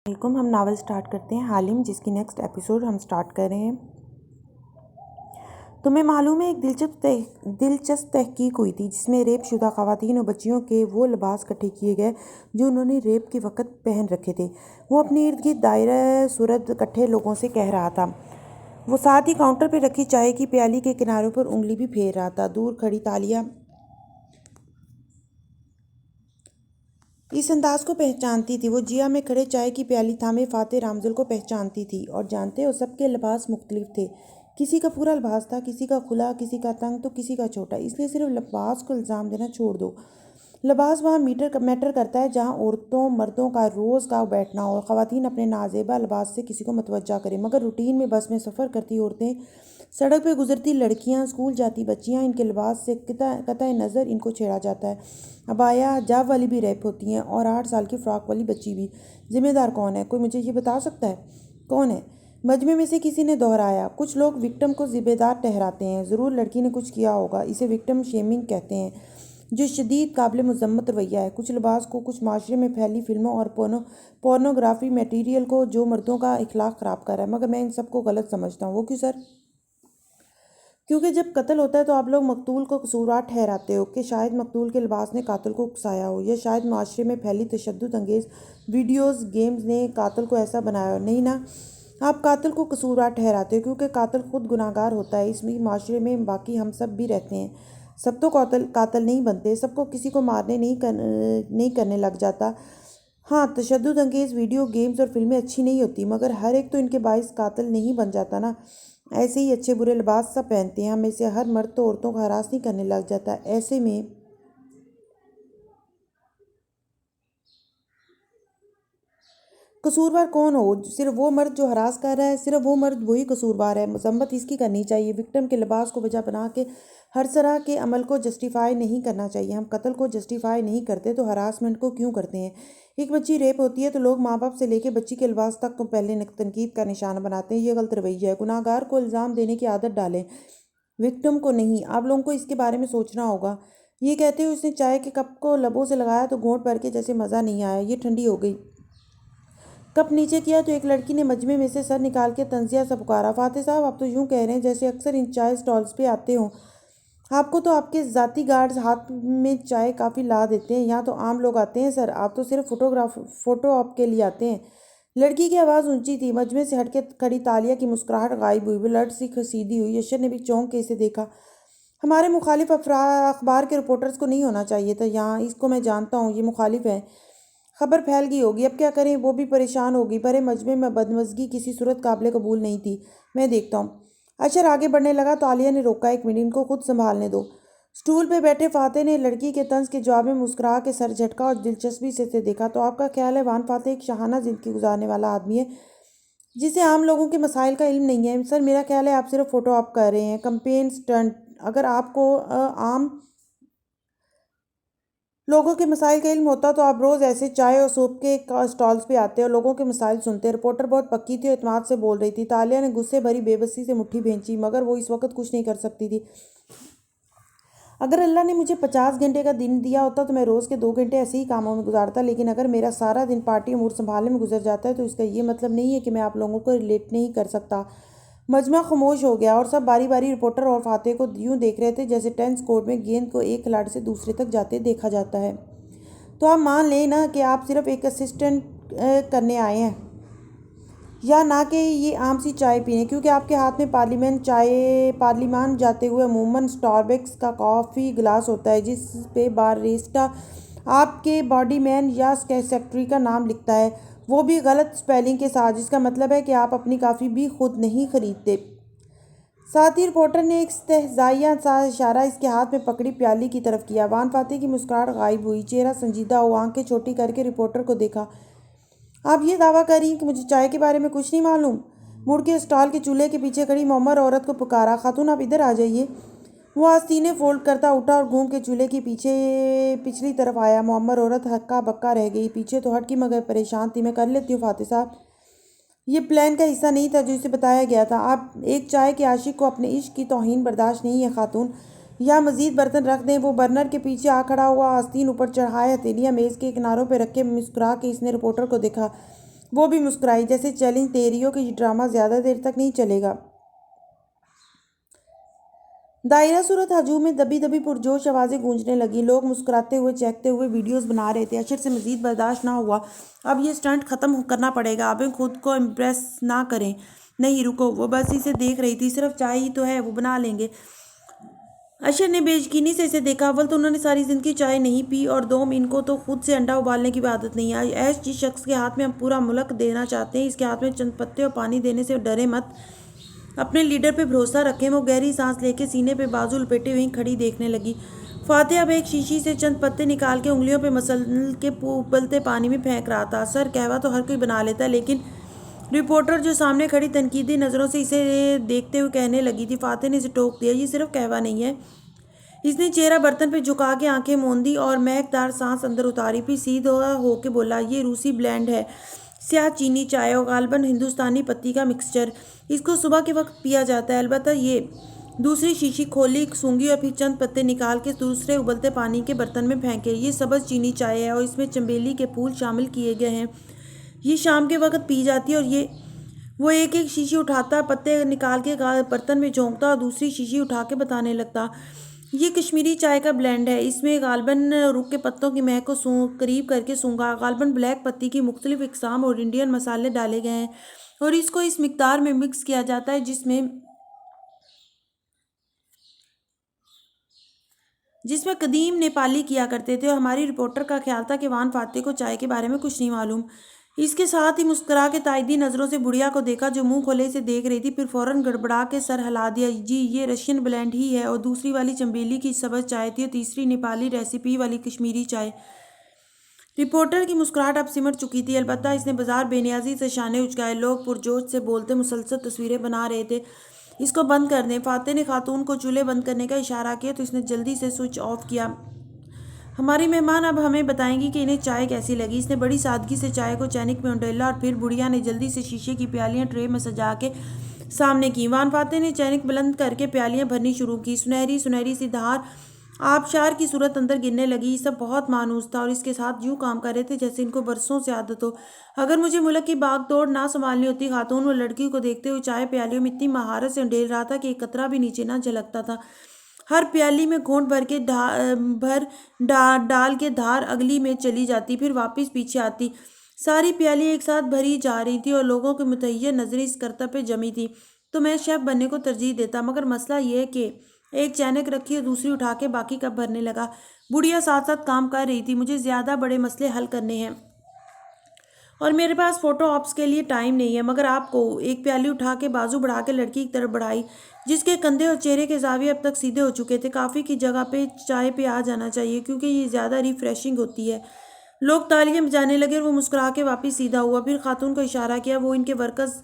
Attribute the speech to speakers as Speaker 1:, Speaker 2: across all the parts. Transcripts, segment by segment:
Speaker 1: Welcome. हम novel start करते हैं हालिम, जिसकी नेक्स्ट एपिसोड हम स्टार्ट कर रहे हैं। तुम्हें मालूम है, एक दिलचस्प तहकीक हुई थी जिसमें रेप शुदा ख़वातीन और बच्चियों के वो लिबास इकट्ठे किए गए जो उन्होंने रेप के वक़्त पहन रखे थे। वो अपने इर्द गिर्द दायरा सूरत इकट्ठे लोगों से कह रहा था। वो साथ ही काउंटर पर रखी चाय की प्याली के किनारों पर उंगली भी फेर रहा था। दूर खड़ी तालिया इस अंदाज को पहचानती थी। वो जिया में खड़े चाय की प्याली थामे फाते रामजल को पहचानती थी। और जानते हो, सबके लिबास मुख्तलिफ थे। किसी का पूरा लिबास था, किसी का खुला, किसी का तंग तो किसी का छोटा। इसलिए सिर्फ लिबास को इल्ज़ाम देना छोड़ दो। लिबास वहाँ मैटर करता है जहाँ औरतों मर्दों का रोज़ का बैठना हो। ख़वातीन अपने नाजेबा लिबास से किसी को मतवज्जा करें, मगर रूटीन में बस में सफ़र करती औरतें, सड़क पे गुजरती लड़कियां, स्कूल जाती बच्चियां, इनके लिबास से कतई नज़र इनको छेड़ा जाता है। अबाया हिजाब वाली भी रेप होती हैं, और 8 साल की फ़्रॉक वाली बच्ची भी। ज़िम्मेदार कौन है? कोई मुझे ये बता सकता है कौन है? मजमे में से किसी ने दोहराया। कुछ लोग विक्टिम को ज़िम्मेदार ठहराते हैं। ज़रूर लड़की ने कुछ किया होगा। इसे विक्टिम शेमिंग कहते हैं, जो शदीद काबिल मजम्मत रवैया है। कुछ लिबास को, कुछ माशरे में फैली फिल्मों और पोर्नोग्राफी मटीरियल को, जो मर्दों का इखलाक ख़राब कर रहा है। मगर मैं इन सबको गलत समझता हूँ। वो क्यों सर? क्योंकि जब कत्ल होता है तो आप लोग मकतूल को कसूरवार ठहराते हो कि शायद मकतूल के लिबास ने कातिल को उकसाया हो, या शायद माशरे में फैली तशद्दुद अंगेज़ वीडियोस गेम्स ने कातिल को ऐसा बनाया हो। नहीं ना, आप कातिल को कसूरवार ठहराते हो क्योंकि कातिल खुद गुनाहगार होता है। इसमें माशरे में बाकी हम सब भी रहते हैं। सब तो कातिल नहीं बनते। सबको किसी को मारने नहीं करने लग जाता। हाँ, तशद्दुद अंगेज़ वीडियो गेम्स और फिल्में अच्छी नहीं होती, मगर हर एक तो इनके बाइस कातिल नहीं बन जाता ना। ऐसे ही अच्छे बुरे लिबास सब पहनते हैं। हमें से हर मर्द तो औरतों को हरास नहीं करने लग जाता। ऐसे में कसूरवार कौन हो? सिर्फ वो मर्द जो हरास कर रहा है, सिर्फ वो मर्द वही कसूरवार है। मजम्मत इसकी करनी चाहिए। विक्टिम के लिबास को वजह बना के हर तरह के अमल को जस्टिफाई नहीं करना चाहिए। हम कत्ल को जस्टिफाई नहीं करते तो हरासमेंट को क्यों करते हैं? एक बच्ची रेप होती है तो लोग माँ बाप से लेके बच्ची के लिबास तक को पहले तनकीद का निशाना बनाते हैं। ये गलत रवैया है। गुनाहगार को इल्ज़ाम देने की आदत डालें, विक्टिम को नहीं। आप लोगों को इसके बारे में सोचना होगा। ये कहते हुए उसने चाय के कप को लबों से लगाया तो घोंट भर के जैसे मज़ा नहीं आया। ये ठंडी हो गई। कप नीचे किया तो एक लड़की ने मजमे में से सर निकाल के तंजिया सा पुकारा। फाते साहब, आप तो यूँ कह रहे हैं जैसे अक्सर इन चाय स्टॉल्स पे आते हों। आपको तो आपके ज़ाती गार्ड्स हाथ में चाय काफ़ी ला देते हैं। यहाँ तो आम लोग आते हैं सर। आप तो सिर्फ फ़ोटो ऑप के लिए आते हैं। लड़की की आवाज़ ऊंची थी। मजमे से हटके खड़ी तालिया की मुस्कुराहट गायब हुई। वो लट सी सीधी हुई। यशर ने भी चौंक के इसे देखा। हमारे मुखालिफ अखबार के रिपोर्टर्स को नहीं होना चाहिए था यहाँ। इसको मैं जानता हूँ, ये मुखालिफ है। खबर फैल गई होगी। अब क्या करें? वो भी परेशान होगी। भरे मजमे में बदमज़गी किसी सूरत काबिल कबूल नहीं थी। मैं देखता हूँ। अशर आगे बढ़ने लगा तो आलिया ने रोका। 1 मिनट, इनको खुद संभालने दो। स्टूल पे बैठे फाते ने लड़की के तंज के जवाब में मुस्कुरा के सर झटका और दिलचस्पी से देखा। तो आपका ख्याल है वान फाते एक शाहाना ज़िंदगी गुजारने वाला आदमी है जिसे आम लोगों के मसाइल का इल्म नहीं है? सर, मेरा ख्याल है आप सिर्फ फ़ोटो ऑप कर रहे हैं, कंपेन स्टंट। अगर आपको आम लोगों के मसाइल का इल्म होता तो आप रोज़ ऐसे चाय और सूप के स्टॉल्स पे आते और लोगों के मसाइल सुनते। रिपोर्टर बहुत पक्की थी और इत्मीनान से बोल रही थी। तालिया ने गुस्से भरी बेबसी से मुट्ठी भींची, मगर वो इस वक्त कुछ नहीं कर सकती थी। अगर अल्लाह ने मुझे 50 घंटे का दिन दिया होता तो मैं रोज़ के 2 घंटे ऐसे ही कामों में गुजारता। लेकिन अगर मेरा सारा दिन पार्टी अमूर संभालने में गुजर जाता है तो इसका ये मतलब नहीं है कि मैं आप लोगों को रिलेट नहीं कर सकता। मजमा खामोश हो गया और सब बारी बारी रिपोर्टर और फाते को यूं देख रहे थे जैसे टेनिस कोर्ट में गेंद को एक खिलाड़ी से दूसरे तक जाते देखा जाता है। तो आप मान लें ना कि आप सिर्फ एक असिस्टेंट करने आए हैं, या ना कि ये आम सी चाय पीने, क्योंकि आपके हाथ में पार्लिमान जाते हुए अमूमन स्टारबक्स का कॉफ़ी गिलास होता है जिस पे बारिस्टा आपके बॉडीमैन या सेक्रेटरी का नाम लिखता है, वो भी गलत स्पेलिंग के साथ, जिसका मतलब है कि आप अपनी कॉफ़ी भी खुद नहीं खरीदते। साथ ही रिपोर्टर ने एक इस्तेहज़ाइया सा इशारा इसके हाथ में पकड़ी प्याली की तरफ किया। वान फाते की मुस्कुराहट गायब हुई। चेहरा संजीदा हुआ। आंखें छोटी करके रिपोर्टर को देखा। आप ये दावा कर रही हैं कि मुझे चाय के बारे में कुछ नहीं मालूम? मुड़ के स्टॉल के चूल्हे के पीछे खड़ी मोमर औरत को पुकारा। खातून, आप इधर आ जाइए। वो आस्तीनें फोल्ड करता उठा और घूम के चूल्हे के पीछे पिछली तरफ आया। मोमर औरत हक्का बक्का रह गई। पीछे तो हट की मगर परेशान थी। मैं कर लेती हूँ फाते साहब। ये प्लान का हिस्सा नहीं था जो इसे बताया गया था। आप एक चाय के आशिक को अपने इश्क की तौहीन बर्दाश्त नहीं है खातून। या मजीद बर्तन रख दें। वो बर्नर के पीछे आ खड़ा हुआ। आस्तीन ऊपर चढ़ाए हथेलियाँ मेज़ के किनारों पर रख के मुस्कुरा के इसने रिपोर्टर को देखा। वो भी मुस्कुराई, जैसे चैलेंज दे रही हो कि ये ड्रामा ज़्यादा देर तक नहीं चलेगा। दायरा सूरत हजूम में दबी दबी पुरजोश आवाज़ें गूंजने लगी। लोग मुस्कुराते हुए चहकते हुए वीडियोस बना रहे थे। अशर से मजीद बर्दाश्त ना हुआ। अब ये स्टंट ख़त्म करना पड़ेगा। आप खुद को इम्प्रेस ना करें। नहीं रुको, वो बस इसे देख रही थी। सिर्फ चाय ही तो है, वो बना लेंगे। अशर ने बेयकीनी से इसे देखा। अव्वल तो उन्होंने सारी ज़िंदगी चाय नहीं पी, और दोम इनको तो खुद से अंडा उबालने की भी आदत नहीं आई। ऐश जिस शख्स के हाथ में हम पूरा मुल्क देना चाहते हैं, इसके हाथ में चंद पत्ते और पानी देने से डरे मत। अपने लीडर पे भरोसा रखें। वो गहरी सांस लेके सीने पे बाजू लपेटे हुई खड़ी देखने लगी। फातिहा अब एक शीशी से चंद पत्ते निकाल के उंगलियों पे मसल के उबलते पानी में फेंक रहा था। सर, कहवा तो हर कोई बना लेता है, लेकिन रिपोर्टर जो सामने खड़ी तनकीदी नज़रों से इसे देखते हुए कहने लगी थी। फातिहा ने इसे टोक दिया, ये सिर्फ कहवा नहीं है। इसने चेहरा बर्तन पे झुका के आंखें मूंदी और महकदार सांस अंदर उतारी। फिर सीधा होके बोला, ये रूसी ब्लेंड है, स्याह चीनी चाय और गालबन हिंदुस्तानी पत्ती का मिक्सचर। इसको सुबह के वक्त पिया जाता है। अलबत्ता ये। दूसरी शीशी खोली, सूंघी और फिर चंद पत्ते निकाल के दूसरे उबलते पानी के बर्तन में फेंके। ये सब्ज चीनी चाय है और इसमें चमेली के फूल शामिल किए गए हैं। ये शाम के वक्त पी जाती है। और ये वो एक एक शीशी उठाता, पत्ते निकाल के बर्तन में झोंकता और दूसरी शीशी उठा के बताने लगता, ये कश्मीरी चाय का ब्लेंड है। इसमें गालबन रुख के पत्तों की महक को करीब करके सूंघा, गालबन ब्लैक पत्ती की मुख्तलिफ इकसाम और इंडियन मसाले डाले गए हैं और इसको इस मिकदार में मिक्स किया जाता है जिसमें जिसमें कदीम नेपाली किया करते थे। और हमारी रिपोर्टर का ख्याल था कि वान फाते को चाय के बारे में कुछ नहीं मालूम। इसके साथ ही मुस्कुरा के ताइदी नज़रों से बुढ़िया को देखा जो मुंह खोले से देख रही थी। फिर फौरन गड़बड़ा के सर हिला दिया। जी, ये रशियन ब्लेंड ही है। और दूसरी वाली चंबेली की सब्ज चाय थी और तीसरी नेपाली रेसिपी वाली कश्मीरी चाय। रिपोर्टर की मुस्कुराहट अब सिमट चुकी थी। अलबत्ता इसने बाजार बेनियाजी से शाने उचकाए। लोग पुरजोश से बोलते मुसलसल तस्वीरें बना रहे थे। इसको बंद कर दें। फाते ने खातून को चूल्हे बंद करने का इशारा किया तो इसने जल्दी से स्विच ऑफ किया। हमारी मेहमान अब हमें बताएंगी कि इन्हें चाय कैसी लगी। इसने बड़ी सादगी से चाय को चैनिक में उंडेला और फिर बुढ़िया ने जल्दी से शीशे की प्यालियां ट्रे में सजा के सामने की। वान फाते ने चैनिक बुलंद करके प्यालियां भरनी शुरू की। सुनहरी सुनहरी सी धार आबशार की सूरत अंदर गिरने लगी। ये सब बहुत मानूस था और इसके साथ यूं काम कर रहे थे जैसे इनको बरसों से आदत हो। अगर मुझे मुल्क की बाग दौड़ ना संभालनी होती। खातून व लड़की को देखते हुए चाय प्यालियों में इतनी महारत से उंडेल रहा था कि एक कतरा भी नीचे ना झलकता था। हर प्याली में घोंट भर के डाल के धार अगली में चली जाती, फिर वापस पीछे आती। सारी प्याली एक साथ भरी जा रही थी और लोगों की मुतैया नजरें इस करतब पे जमी थी। तो मैं शेफ बनने को तरजीह देता, मगर मसला यह है कि एक चैनक रखी और दूसरी उठा के बाकी कब भरने लगा। बुढ़िया साथ साथ काम कर रही थी। मुझे ज़्यादा बड़े मसले हल करने हैं और मेरे पास फोटो ऑप्स के लिए टाइम नहीं है। मगर आपको एक प्याली उठा के बाजू बढ़ा के लड़की की तरफ बढ़ाई जिसके कंधे और चेहरे के जाविये अब तक सीधे हो चुके थे। काफ़ी की जगह पे चाय पे आ जाना चाहिए क्योंकि ये ज़्यादा रिफ्रेशिंग होती है। लोग तालियां बजाने लगे और वो मुस्कुरा के वापस सीधा हुआ। फिर खातून को इशारा किया। वो इनके वर्कर्स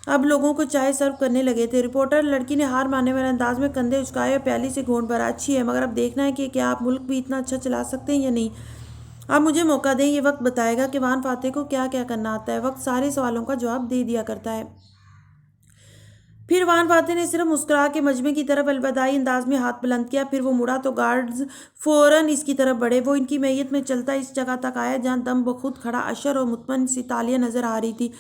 Speaker 1: अब लोगों को चाय सर्व करने लगे थे। रिपोर्टर लड़की ने हार मानने वाले अंदाज में कंधे उचकाए और प्याली से घोंट भरा। अच्छी है, मगर अब देखना है कि क्या आप मुल्क भी इतना अच्छा चला सकते हैं या नहीं। आप मुझे मौका दें, ये वक्त बताएगा कि वान फाते को क्या क्या करना आता है। वक्त सारे सवालों का जवाब दे दिया करता है। फिर वान फाते ने सिर्फ मुस्कुरा के मजमे की तरफ अलविदाई अंदाज में हाथ बुलंद किया। फिर वो मुड़ा तो गार्ड्स फौरन इसकी तरफ बढ़े। वो इनकी मैयत में चलता इस जगह तक आया जहाँ दम बखुद खड़ा अशर और मुतमन सी तालियां नजर आ रही थी।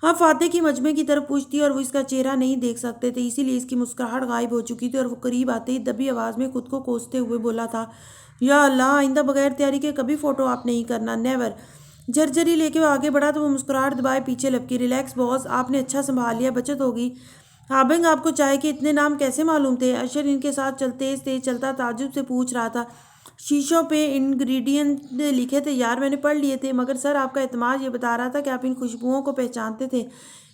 Speaker 1: हाँ, फाते की मजमे की तरफ पूछती और वो इसका चेहरा नहीं देख सकते थे, इसीलिए इसकी मुस्कुराहट गायब हो चुकी थी। और वो करीब आते ही दबी आवाज़ में खुद को कोसते हुए बोला था, या अल्लाह, आइंदा बगैर तैयारी के कभी फ़ोटो आप नहीं करना, नेवर। झरझरी लेके वो आगे बढ़ा तो वो मुस्कुराहट दबाए पीछे लपकी। रिलैक्स बॉस, आपने अच्छा संभाल लिया, बचत होगी। हाबिंग, आपको चाय के इतने नाम कैसे मालूम थे? अशर इनके साथ तेज तेज चलता ताज्जुब से पूछ रहा था। शीशों पे इंग्रेडिएंट लिखे थे यार, मैंने पढ़ लिए थे। मगर सर, आपका एतमाद ये बता रहा था कि आप इन खुशबुओं को पहचानते थे।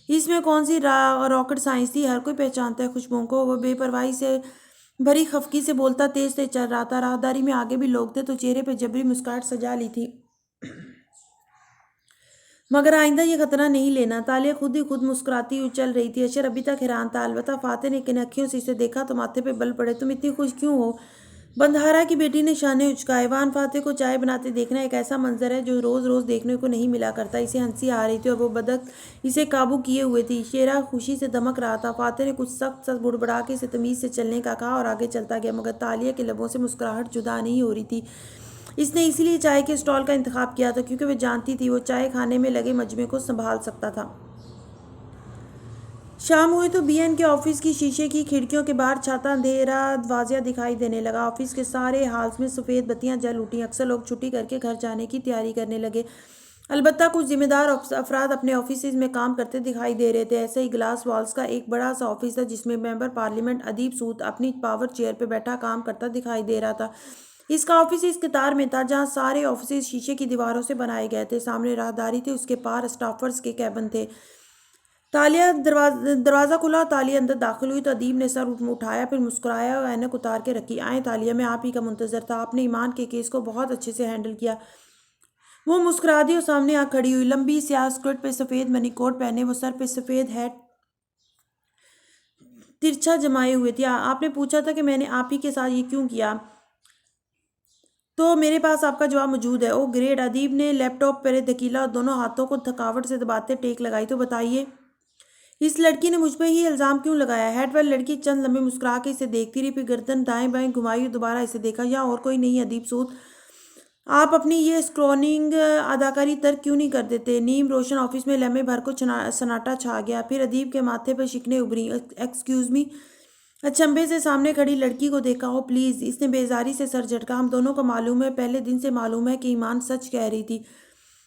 Speaker 1: इसमें कौन सी रॉकेट साइंस थी? हर कोई पहचानता है खुशबुओं को। वो बेपरवाही से भरी खफकी से बोलता तेज तेज चल रहा था। राहदारी में आगे भी लोग थे तो चेहरे पे जबरी मुस्कुराहट सजा ली थी। मगर आइंदा ये खतरा नहीं लेना। तालिया खुद ही खुद मुस्कुराती हुई चल रही थी। अशर अभी तक हैरान था। अलबत्ता फाते ने किन अखियों से इसे देखा तो माथे पे बल पड़े। तुम इतनी खुश क्यों हो? बंधारा की बेटी ने शाने उचकाए। वान फाते को चाय बनाते देखना एक ऐसा मंजर है जो रोज रोज देखने को नहीं मिला करता। इसे हंसी आ रही थी और वो बदक इसे काबू किए हुए थी। शेरा खुशी से दमक रहा था। फाते ने कुछ सख्त सख्त बुड़बड़ा के इसे तमीज से चलने का कहा और आगे चलता गया, मगर तालिया के लबों से मुस्कुराहट जुदा नहीं हो रही थी। इसने इसीलिए चाय के स्टॉल का इंतखाब किया था क्योंकि वह जानती थी वो चाय खाने में लगे मजमे को संभाल सकता था। शाम हुई तो बीएन के ऑफिस की शीशे की खिड़कियों के बाहर छाता अंधेरा वाजिया दिखाई देने लगा। ऑफिस के सारे हाल्स में सफ़ेद बत्तियां जल उठी। अक्सर लोग छुट्टी करके घर जाने की तैयारी करने लगे। अलबत्ता कुछ जिम्मेदार अफराद अपने ऑफिस में काम करते दिखाई दे रहे थे। ऐसे ही ग्लास वॉल्स का एक बड़ा सा ऑफिस था जिसमें मेंबर पार्लियामेंट अदीब सूद अपनी पावर चेयर पर बैठा काम करता दिखाई दे रहा था। इसका ऑफिस इस कतार में था जहां सारे ऑफिस शीशे की दीवारों से बनाए गए थे। सामने राहदारी थी, उसके पार स्टाफर्स के कैबिन थे। तालिया दरवाज़ा खुला, तालिया अंदर दाखिल हुई तो अदीब ने सर उठाया, फिर मुस्कुराया और ऐनक उतार के रखी। आए तालिया, मैं आप ही का मुंतजर था। आपने ईमान के केस को बहुत अच्छे से हैंडल किया। वो मुस्कुरा दी और सामने आ खड़ी हुई। लंबी स्याह स्कर्ट पे सफ़ेद मनी कोट पहने, वो सर पे सफ़ेद हैट तिरछा जमाए हुए थी। आपने पूछा था कि मैंने आप ही के साथ ये क्यों किया, तो मेरे पास आपका जवाब मौजूद है। ओ ग्रेट। अदीब ने लैपटॉप पर धकीला और दोनों हाथों को थकावट से दबाते टेक लगाई। तो बताइए, इस लड़की ने मुझ पर ही इल्ज़ाम क्यों लगाया? हेड वाली लड़की चंद लम्बे मुस्कुरा के इसे देखती रही, फिर गर्दन दाएं बाएं घुमाई और दोबारा इसे देखा। या और कोई नहीं अदीब सूद, आप अपनी ये स्क्रॉनिंग अदाकारी तर्क क्यों नहीं कर देते? नीम रोशन ऑफिस में लम्हे भर को सन्नाटा छा गया। फिर अदीब के माथे पर शिकने उभरी। Excuse me. अचंभे से सामने खड़ी लड़की को देखा। हो प्लीज़। इसने बेजारी से सर झटका। हम दोनों को मालूम है, पहले दिन से मालूम है कि ईमान सच कह रही थी।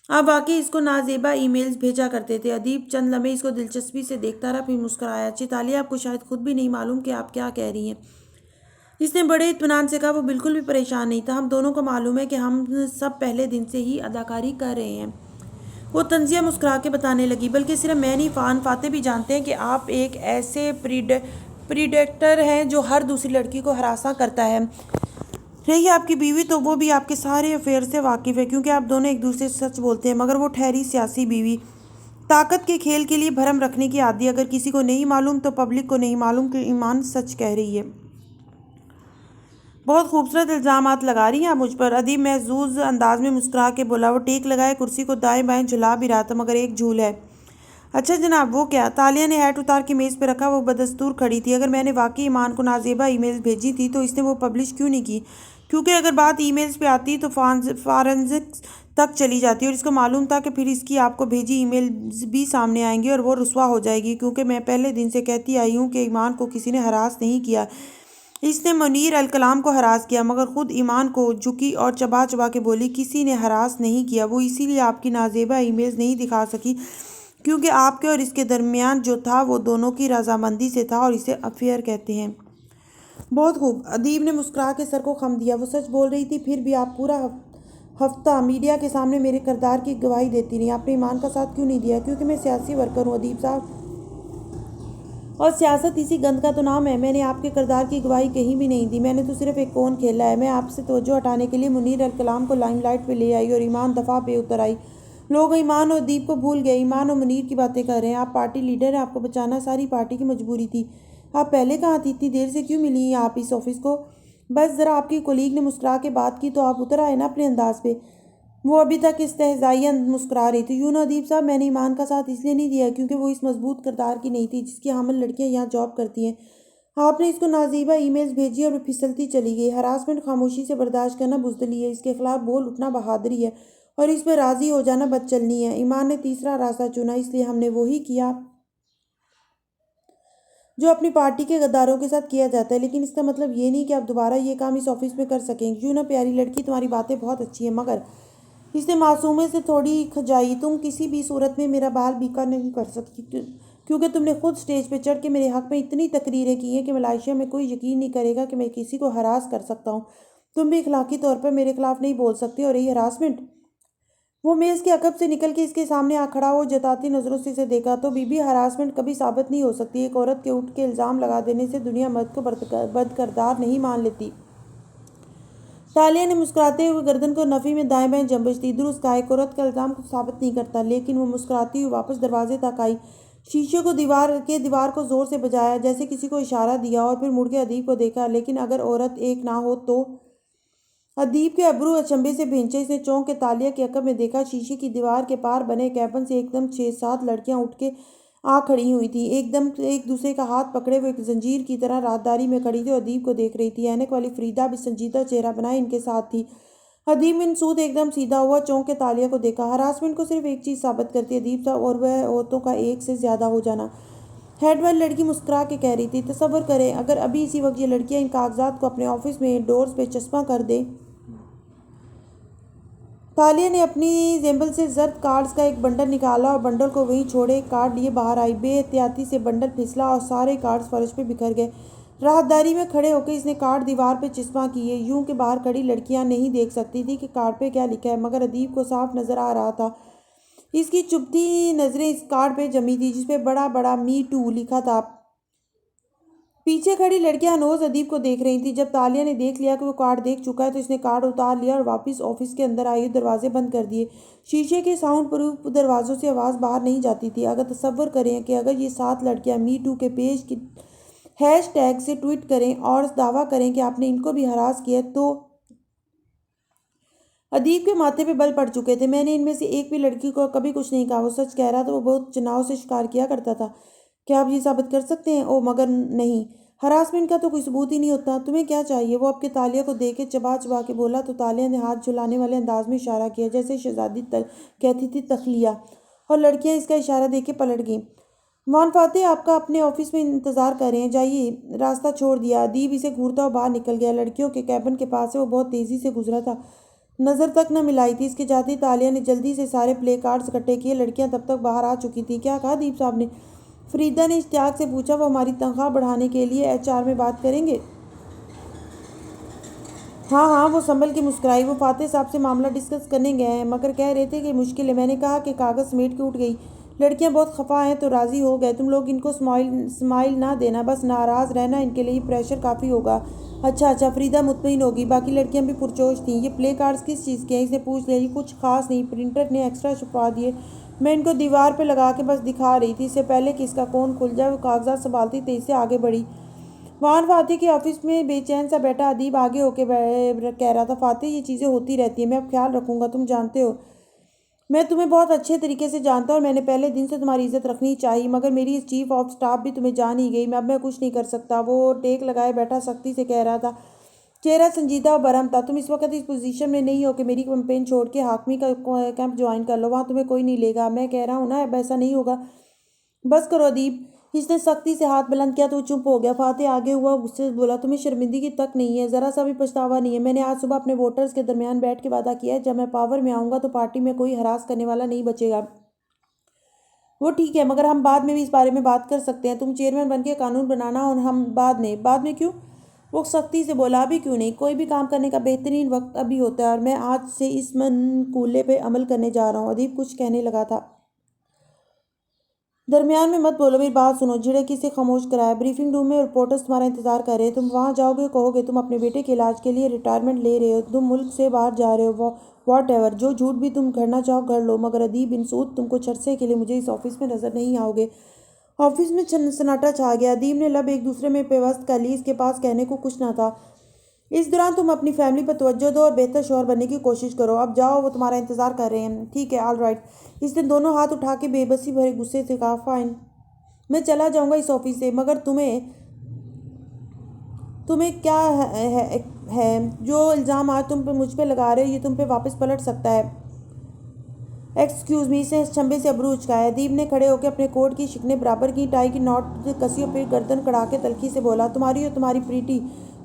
Speaker 1: आप वाकई इसको नाजेबा ईमेल्स भेजा करते थे। अदीब चंद लम्हे इसको दिलचस्पी से देखता रहा, फिर मुस्कुराया। चितालिया, आपको शायद खुद भी नहीं मालूम कि आप क्या कह रही हैं। इसने बड़े इत्मीनान से कहा। वो बिल्कुल भी परेशान नहीं था। हम दोनों को मालूम है कि हम सब पहले दिन से ही अदाकारी कर रहे हैं। वो तंजिया मुस्कुरा के बताने लगी, बल्कि सिर्फ मैं नहीं, फ़ान फाते भी जानते हैं कि आप एक ऐसे प्रीडेक्टर हैं जो हर दूसरी लड़की को हरासा करता है। रही आपकी बीवी, तो वो भी आपके सारे अफेयर से वाकिफ़ है क्योंकि आप दोनों एक दूसरे से सच बोलते हैं। मगर वो ठहरी सियासी बीवी, ताकत के खेल के लिए भरम रखने की आदी। अगर किसी को नहीं मालूम तो पब्लिक को नहीं मालूम कि ईमान सच कह रही है। बहुत खूबसूरत इल्ज़ामात लगा रही हैं आप मुझ पर। अदीब महजूज अंदाज में मुस्कुरा के बोला। वो टेक लगाए कुर्सी को दाएं बाएं झुला भी रहा था, मगर एक झूल है। अच्छा जनाब, वो क्या? तालिया ने हैट उतार के मेज़ पर रखा। वो बदस्तूर खड़ी थी। अगर मैंने वाकई ईमान को नाजेबा ईमेल्स भेजी थी तो इसने वो पब्लिश क्यों नहीं की? क्योंकि अगर बात ईमेल्स पे आती तो फॉरेंसिक्स तक चली जाती और इसको मालूम था कि फिर इसकी आपको भेजी ईमेल्स भी सामने आएंगी और वो रुस्वा हो जाएगी। क्योंकि मैं पहले दिन से कहती आई हूँ कि ईमान को किसी ने हरास नहीं किया। इसने मुनीर अल कलाम को हरास किया, मगर खुद ईमान को झुकी और चबा चबा के बोली, किसी ने हरास नहीं किया। वो इसीलिए आपकी नाजेबा ईमेल्स नहीं दिखा सकी क्योंकि आपके और इसके दरमियान जो था वो दोनों की रजामंदी से था और इसे अफेयर कहते हैं। बहुत खूब। अदीब ने मुस्कुरा के सर को खम दिया। वो सच बोल रही थी। फिर भी आप पूरा हफ्ता मीडिया के सामने मेरे किरदार की गवाही देती रही। आपने ईमान का साथ क्यों नहीं दिया? क्योंकि मैं सियासी वर्कर हूँ अदीब साहब, और सियासत इसी गंद का तो नाम है। मैंने आपके किरदार की गवाही कहीं भी नहीं दी। मैंने तो सिर्फ एक कौन खेला है। मैं आपसे तवज्जो हटाने के लिए मुनीर अल कलाम को लाइमलाइट पे ले आई और ईमान दफ़ा पे उतर आई। लोग ईमान और दीप को भूल गए। ईमान और मुनीर की बातें कर रहे हैं। आप पार्टी लीडर हैं, आपको बचाना सारी पार्टी की मजबूरी थी। आप पहले कहाँ थी? इतनी देर से क्यों मिली आप इस ऑफिस को? बस ज़रा आपकी कोलीग ने मुस्कुरा के बात की तो आप उतर आए ना अपने अंदाज पे। वो अभी तक इस्तेहज़ाइया मुस्कुरा रही थी। यूँ अदीब साहब, मैंने ईमान का साथ इसलिए नहीं दिया क्योंकि वो इस मजबूत किरदार की नहीं थी जिसकी हामिल लड़कियां यहाँ जॉब करती हैं। आपने इसको नाजीबा ईमेल्स भेजी और वो फिसलती चली गई। हरासमेंट खामोशी से बर्दाश्त करना बुज़दिली है, इसके खिलाफ बोल उठना बहादुरी है और इस पर राज़ी हो जाना बदचलनी है। ईमान ने तीसरा रास्ता चुना, इसलिए हमने वही किया जो अपनी पार्टी के गद्दारों के साथ किया जाता है। लेकिन इसका मतलब ये नहीं कि आप दोबारा ये काम इस ऑफिस में कर सकेंगे। यूँ ना प्यारी लड़की, तुम्हारी बातें बहुत अच्छी हैं, मगर इसने मासूमे से थोड़ी खजाई, तुम किसी भी सूरत में मेरा बाल बीका नहीं कर सकती क्योंकि तुमने खुद स्टेज पे चढ़ के मेरे हक में इतनी तकरीरें की हैं कि मलेशिया में कोई यकीन नहीं करेगा कि मैं किसी को हरास कर सकता हूँ। तुम भी इखलाकी तौर पर मेरे खिलाफ नहीं बोल सकती। और ये हरासमेंट। वो मेज़ के अकब से निकल के इसके सामने आ खड़ा हो जताती नज़रों से इसे देखा। तो बीबी, हरासमेंट कभी साबित नहीं हो सकती। एक औरत के उठ के इल्ज़ाम लगा देने से दुनिया मर्द को बदकरदार नहीं मान लेती। तालिया ने मुस्कुराते हुए गर्दन को नफ़ी में दाएं बाएं जंबश दी। दुरुस्त कहा, एक औरत का इल्ज़ाम कुछ साबित नहीं करता। लेकिन वो मुस्कुराती हुई वापस दरवाजे तक आई, शीशे को दीवार को ज़ोर से बजाया जैसे किसी को इशारा दिया और फिर मुड़ के अदीब को देखा। लेकिन अगर औरत एक ना हो तो? अदीब के अब्रू अचंभे से भींचे। इसने चौंक के तालिया के अकब में देखा। शीशे की दीवार के पार बने कैबिन से एकदम 6-7 लड़कियां उठ के आ खड़ी हुई थी। एकदम एक दूसरे का हाथ पकड़े हुए एक जंजीर की तरह राहदारी में खड़ी थी और अदीब को देख रही थी। ऐनक वाली फरीदा भी संजीदा चेहरा बनाए इनके साथ थी। अदीब बिन सूद एकदम सीधा हुआ, चौंक के तालिया को देखा। हरासमेंट को सिर्फ एक चीज़ साबित करती है अदीब साहब, और वह औरतों का एक से ज़्यादा हो जाना। हेड वाली लड़की मुस्कुरा के कह रही थी, तसव्वुर करें अगर अभी इसी वक्त ये लड़कियां इन कागजात को अपने ऑफिस में डोर्स पे चस्पा कर दे। तालिया ने अपनी जेम्बल से जर्द कार्ड्स का एक बंडल निकाला और बंडल को वहीं छोड़े एक कार्ड लिए बाहर आई। बेहतियाती से बंडल फिसला और सारे कार्ड्स फर्श पे बिखर गए। राहदारी में खड़े होकर इसने कार्ड दीवार पे चिस्पा किए, यूं कि बाहर खड़ी लड़कियां नहीं देख सकती थी कि कार्ड पे क्या लिखा है, मगर अदीब को साफ नजर आ रहा था। इसकी चुभती नजरें इस कार्ड पे जमी थी जिसपे बड़ा बड़ा मी टू लिखा था। पीछे खड़ी लड़कियां हनोज अदीब को देख रही थी। जब तालिया ने देख लिया कि वो कार्ड देख चुका है तो इसने कार्ड उतार लिया और वापस ऑफिस के अंदर आई, दरवाजे बंद कर दिए। शीशे के साउंड प्रूफ दरवाजों से आवाज़ बाहर नहीं जाती थी। अगर तसव्वुर करें कि अगर ये 7 लड़कियां मी टू के पेज की हैशटैग से ट्वीट करें और दावा करें कि आपने इनको भी हरास किया, तो अदीब के माथे पे बल पड़ चुके थे। मैंने इनमें से एक भी लड़की को कभी कुछ नहीं कहा, वो सच कह रहा था, वो बहुत चुनाव से शिकार किया करता था। क्या आप ये साबित कर सकते हैं? ओ मगर नहीं, हरासमेंट का तो कोई सबूत ही नहीं होता। तुम्हें क्या चाहिए? वो आपके तालिया को देख के चबा चबा के बोला। तो तालिया ने हाथ झुलाने वाले अंदाज में इशारा किया जैसे शहजादी कहती थी तखलिया, और लड़कियां इसका इशारा देख के पलट गईं। मान फाते आपका अपने ऑफिस में इंतजार कर रहे हैं, जाइए। रास्ता छोड़ दिया। अदीब इसे घूरता हुआ बाहर निकल गया। लड़कियों के कैबिन के पास से वो बहुत तेजी से गुजरा था, नज़र तक न मिलाई थी। इसके जाते ही तालिया ने जल्दी से सारे प्ले कार्ड्स इकट्ठे किए। लड़कियां तब तक बाहर आ चुकी थी। क्या कहा दीप साहब ने? फरीदा ने इश्तियाक से पूछा। वो हमारी तनख्वाह बढ़ाने के लिए एचआर में बात करेंगे। हाँ हाँ, वो संभल के मुस्कुराई। वो फाते साहब से मामला डिस्कस करने गए हैं, मगर कह रहे थे कि मुश्किल है। मैंने कहा कि कागज़ समेट के उठ गई। लड़कियां बहुत खफा हैं तो राज़ी हो गए। तुम लोग इनको स्माइल ना देना, बस नाराज़ रहना, इनके लिए प्रेशर काफ़ी होगा। अच्छा अच्छा, फरीदा मुतमईन होगी। बाकी लड़कियां भी पुरजोश थीं। ये प्ले कार्ड्स किस चीज़ के हैं? इसने पूछ लिया। ये कुछ खास नहीं, प्रिंटर ने एक्स्ट्रा छपवा दिए। मैं इनको दीवार पे लगा के बस दिखा रही थी। इससे पहले कि इसका फ़ोन खुल जाए वो कागजात संभालती तेज़ी से आगे बढ़ी। वहान फातिह के ऑफिस में बेचैन सा बैठा अदीब आगे होके कह रहा था, फातिह ये चीज़ें होती रहती हैं, मैं अब ख्याल रखूंगा, तुम जानते हो मैं तुम्हें बहुत अच्छे तरीके से जानता हूँ और मैंने पहले दिन से तुम्हारी इज्जत रखनी चाहिए, मगर मेरी इस चीफ ऑफ स्टाफ भी तुम्हें जान ही गई। मैं कुछ नहीं कर सकता। वो टेक लगाए बैठा सख्ती से कह रहा था, चेहरा संजीदा और बरहम था। तुम इस वक्त इस पोजीशन में नहीं हो कि मेरी कंपेन छोड़ के हाकमी का कैंप ज्वाइन कर लो, वहाँ तुम्हें कोई नहीं लेगा। मैं कह रहा हूँ ना, अब ऐसा नहीं होगा। बस करो अदीब। इसने सख्ती से हाथ बुलंद किया तो वो चुप हो गया। फातिह आगे हुआ, गुस्से से बोला, तुम्हें शर्मिंदगी तक नहीं है, ज़रा सा भी पछतावा नहीं है। मैंने आज सुबह अपने वोटर्स के दरमियान बैठ के वादा किया है, जब मैं पावर में आऊँगा तो पार्टी में कोई हरास करने वाला नहीं बचेगा। वो ठीक है, मगर हम बाद में भी इस बारे में बात कर सकते हैं। तुम चेयरमैन बन के कानून बनाना और हम बाद में क्यों? वो सख्ती से बोला, अभी क्यों नहीं? कोई भी काम करने का बेहतरीन वक्त अभी होता है और मैं आज से इस मनकूले पे अमल करने जा रहा हूँ। अदीब कुछ कहने लगा था। दरमियान में मत बोलो, मेरी बात सुनो। झिड़क से खामोश कराया। ब्रीफिंग रूम में रिपोर्टर्स तुम्हारा इंतजार कर रहे हैं। तुम वहां जाओगे, कहोगे तुम अपने बेटे के इलाज के लिए रिटायरमेंट ले रहे हो, तुम मुल्क से बाहर जा रहे हो, वॉट एवर, जो झूठ भी तुम करना चाहो कर लो, मगर अदीब बिन सूद तुम कुछ अरसे के लिए मुझे इस ऑफिस में नजर नहीं आओगे। ऑफिस में सन्नाटा छा गया। अदीब ने लब एक दूसरे में पेवस्त कर ली। इसके पास कहने को कुछ ना था। इस दौरान तुम अपनी फैमिली पर तवज्जो दो और बेहतर शौहर बनने की कोशिश करो। अब जाओ, वो तुम्हारा इंतजार कर रहे हैं। ठीक है, ऑल राइट। इसने दोनों हाथ उठा के बेबसी भरे गुस्से से कहा, फाइन, मैं चला जाऊंगा इस ऑफिस से, मगर तुम्हें तुम्हें क्या है जो इल्ज़ाम आज तुम पे मुझ पे लगा रहे हो, ये तुम पे वापस पलट सकता है। Excuse me. से चंबे से अबरू उचकाया। दीप ने खड़े होकर अपने कोट की शिकने बराबर की, टाई की नॉट कसी और फिर गर्दन कड़ा के तलखी से बोला, तुम्हारी और तुम्हारी प्रीटी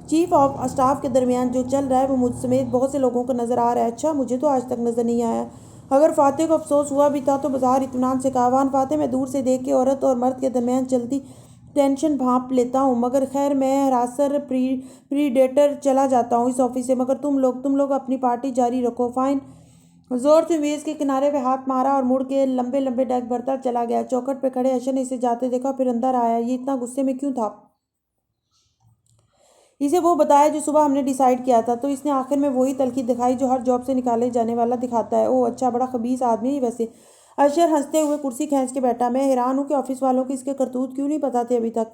Speaker 1: चीफ ऑफ स्टाफ के दरमियान जो चल रहा है वो मुझ समेत बहुत से लोगों को नज़र आ रहा है। अच्छा, मुझे तो आज तक नज़र नहीं आया। अगर फातिह को अफसोस हुआ भी था तो बाजार इत्मीनान से कहा, वान फातिह, मैं दूर से देख के औरत और मर्द के दरमियान चलती टेंशन भांप लेता हूँ, मगर खैर मैं हरासर प्रीडेटर चला जाता हूँ इस ऑफिस से, मगर तुम लोग अपनी पार्टी जारी रखो। फाइन। जोर से मेज के किनारे पे हाथ मारा और मुड़ के लंबे लंबे डग भरता चला गया। चौखट पे खड़े अशर ने इसे जाते देखा, फिर अंदर आया। ये इतना गुस्से में क्यों था? इसे वो बताया जो सुबह हमने डिसाइड किया था। तो इसने आखिर में वही तलखी दिखाई जो हर जॉब से निकाले जाने वाला दिखाता है। ओह अच्छा, बड़ा खबीस आदमी है वैसे। अशर हंसते हुए कुर्सी खींच के बैठा। मैं हैरान हूँ कि ऑफिस वालों को इसके करतूत क्यों नहीं पता थे अभी तक।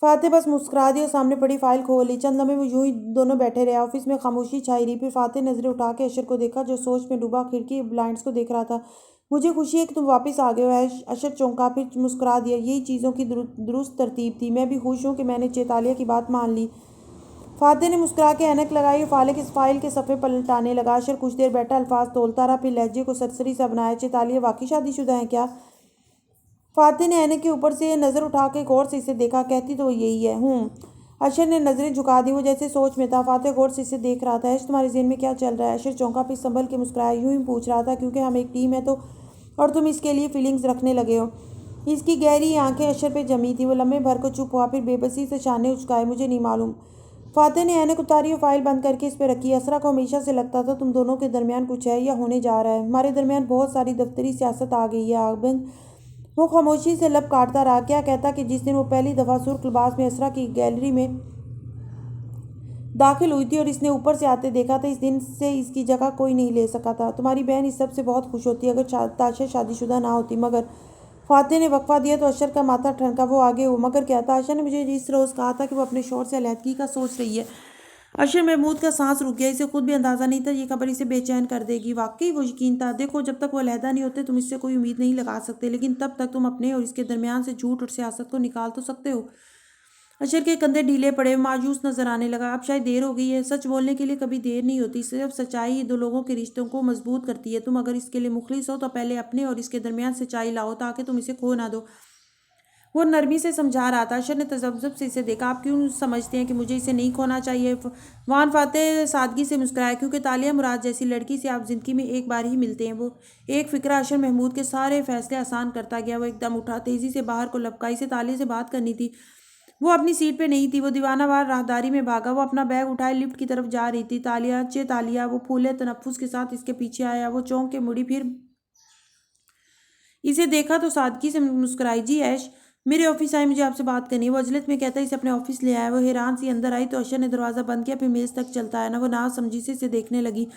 Speaker 1: फातिह बस मुस्कुरा दी और सामने पड़ी फाइल खोल ली। चंद लम्हे वो यूं ही दोनों बैठे रहे। ऑफिस में खामोशी छाई रही। फिर फातिह नजरें उठा के अशर को देखा जो सोच में डूबा खिड़की ब्लाइंड्स को देख रहा था। मुझे खुशी है कि तुम वापस आ गए हो। अशर चौंका, फिर मुस्कुरा दिया। यही चीज़ों की दुरुस्त तरतीब थी। मैं भी खुश हूँ कि मैंने चेतालिया की बात मान ली। फातिह ने मुस्कुरा के ऐनक लगाई और फाइल के सफ़े पलटाने लगा। अशर कुछ देर बैठा अल्फाज तोलता रहा, फिर लहजे को सरसरी सा बनाया। तालिया वाकई शादीशुदा है क्या? फातिह ने ऐनक के ऊपर से नज़र उठा के गौर से इसे देखा। कहती तो यही है। अशर ने नज़रें झुका दी, वो जैसे सोच में था। फातिह गौर से इसे देख रहा था। ऐश, तुम्हारे ज़हन में क्या चल रहा है? अशर चौंका, फिर संभल के मुस्कुराया। यूं ही पूछ रहा था क्योंकि हम एक टीम है तो, और तुम इसके लिए फीलिंग्स रखने लगे हो। इसकी गहरी आंखें अशर पे जमी थी। वो लम्हे भर को चुप हुआ, फिर बेबसी से शाने उचकाए। मुझे नहीं मालूम। फातिह ने ऐनक उतारी और फाइल बंद करके इस पर रखी। असरा को हमेशा से लगता था तुम दोनों के दरमियान कुछ है या होने जा रहा है। हमारे दरमियान बहुत सारी दफ्तरी सियासत आ गई है आबंग। वो खामोशी से लब काटता रहा। क्या कहता कि जिस दिन वो पहली दफ़ा सुर्ख लिबास में असरा की गैलरी में दाखिल हुई थी और इसने ऊपर से आते देखा था, इस दिन से इसकी जगह कोई नहीं ले सका था। तुम्हारी बहन इस सब से बहुत खुश होती अगर ताशा शादीशुदा ना होती। मगर फातिह ने वक्फा दिया तो अशर का माथा ठनका। वो आगे हो। मगर क्या? ताशा ने मुझे इस रोज़ कहा था कि वो अपने शौहर से अलहदगी का सोच रही है। अशर महमूद का सांस रुक गया। इसे खुद भी अंदाज़ा नहीं था ये खबर इसे बेचैन कर देगी। वाकई वो यकीन था। देखो, जब तक वो अलहदा नहीं होते तुम इससे कोई उम्मीद नहीं लगा सकते, लेकिन तब तक तुम अपने और इसके दरमियान से झूठ और सियासत को निकाल तो सकते हो। अशर के कंधे ढीले पड़े, मायूस नजर आने लगा। अब शायद देर हो गई है। सच बोलने के लिए कभी देर नहीं होती। सिर्फ सच्चाई ही दो लोगों के रिश्तों को मजबूत करती है। तुम अगर इसके लिए मुखलिस हो तो पहले अपने और इसके दरमियान सच्चाई लाओ ताकि तुम इसे खो ना दो। वो नरमी से समझा रहा था। अशर ने तजब्जुब से इसे देखा। आप क्यों समझते हैं कि मुझे इसे नहीं खोना चाहिए? वान फातेह सादगी से मुस्कुराया। क्योंकि तालिया मुराद जैसी लड़की से आप जिंदगी में एक बार ही मिलते हैं। वो एक फिक्रा अशर महमूद के सारे फैसले आसान करता गया। वो एकदम उठा, तेजी से बाहर को लपका। इसे तालिया से बात करनी थी। वो अपनी सीट पे नहीं थी। वो दीवानावार राहदारी में भागा। वो अपना बैग उठाए लिफ्ट की तरफ जा रही थी। तालिया, चे तालिया। वो फूले तनफ्फुस के साथ इसके पीछे आया। वो चौंक के मुड़ी, फिर इसे देखा तो सादगी से मुस्कुराई। जी ऐश, मेरे ऑफिस आए, मुझे आपसे बात करनी है। वो अजलत में कहता इसे अपने ऑफिस ले आया। वो हैरान सी अंदर आई तो अशर ने दरवाज़ा बंद किया, फिर मेज़ तक चलता आया ना। वो ना समझी से इसे देखने लगी।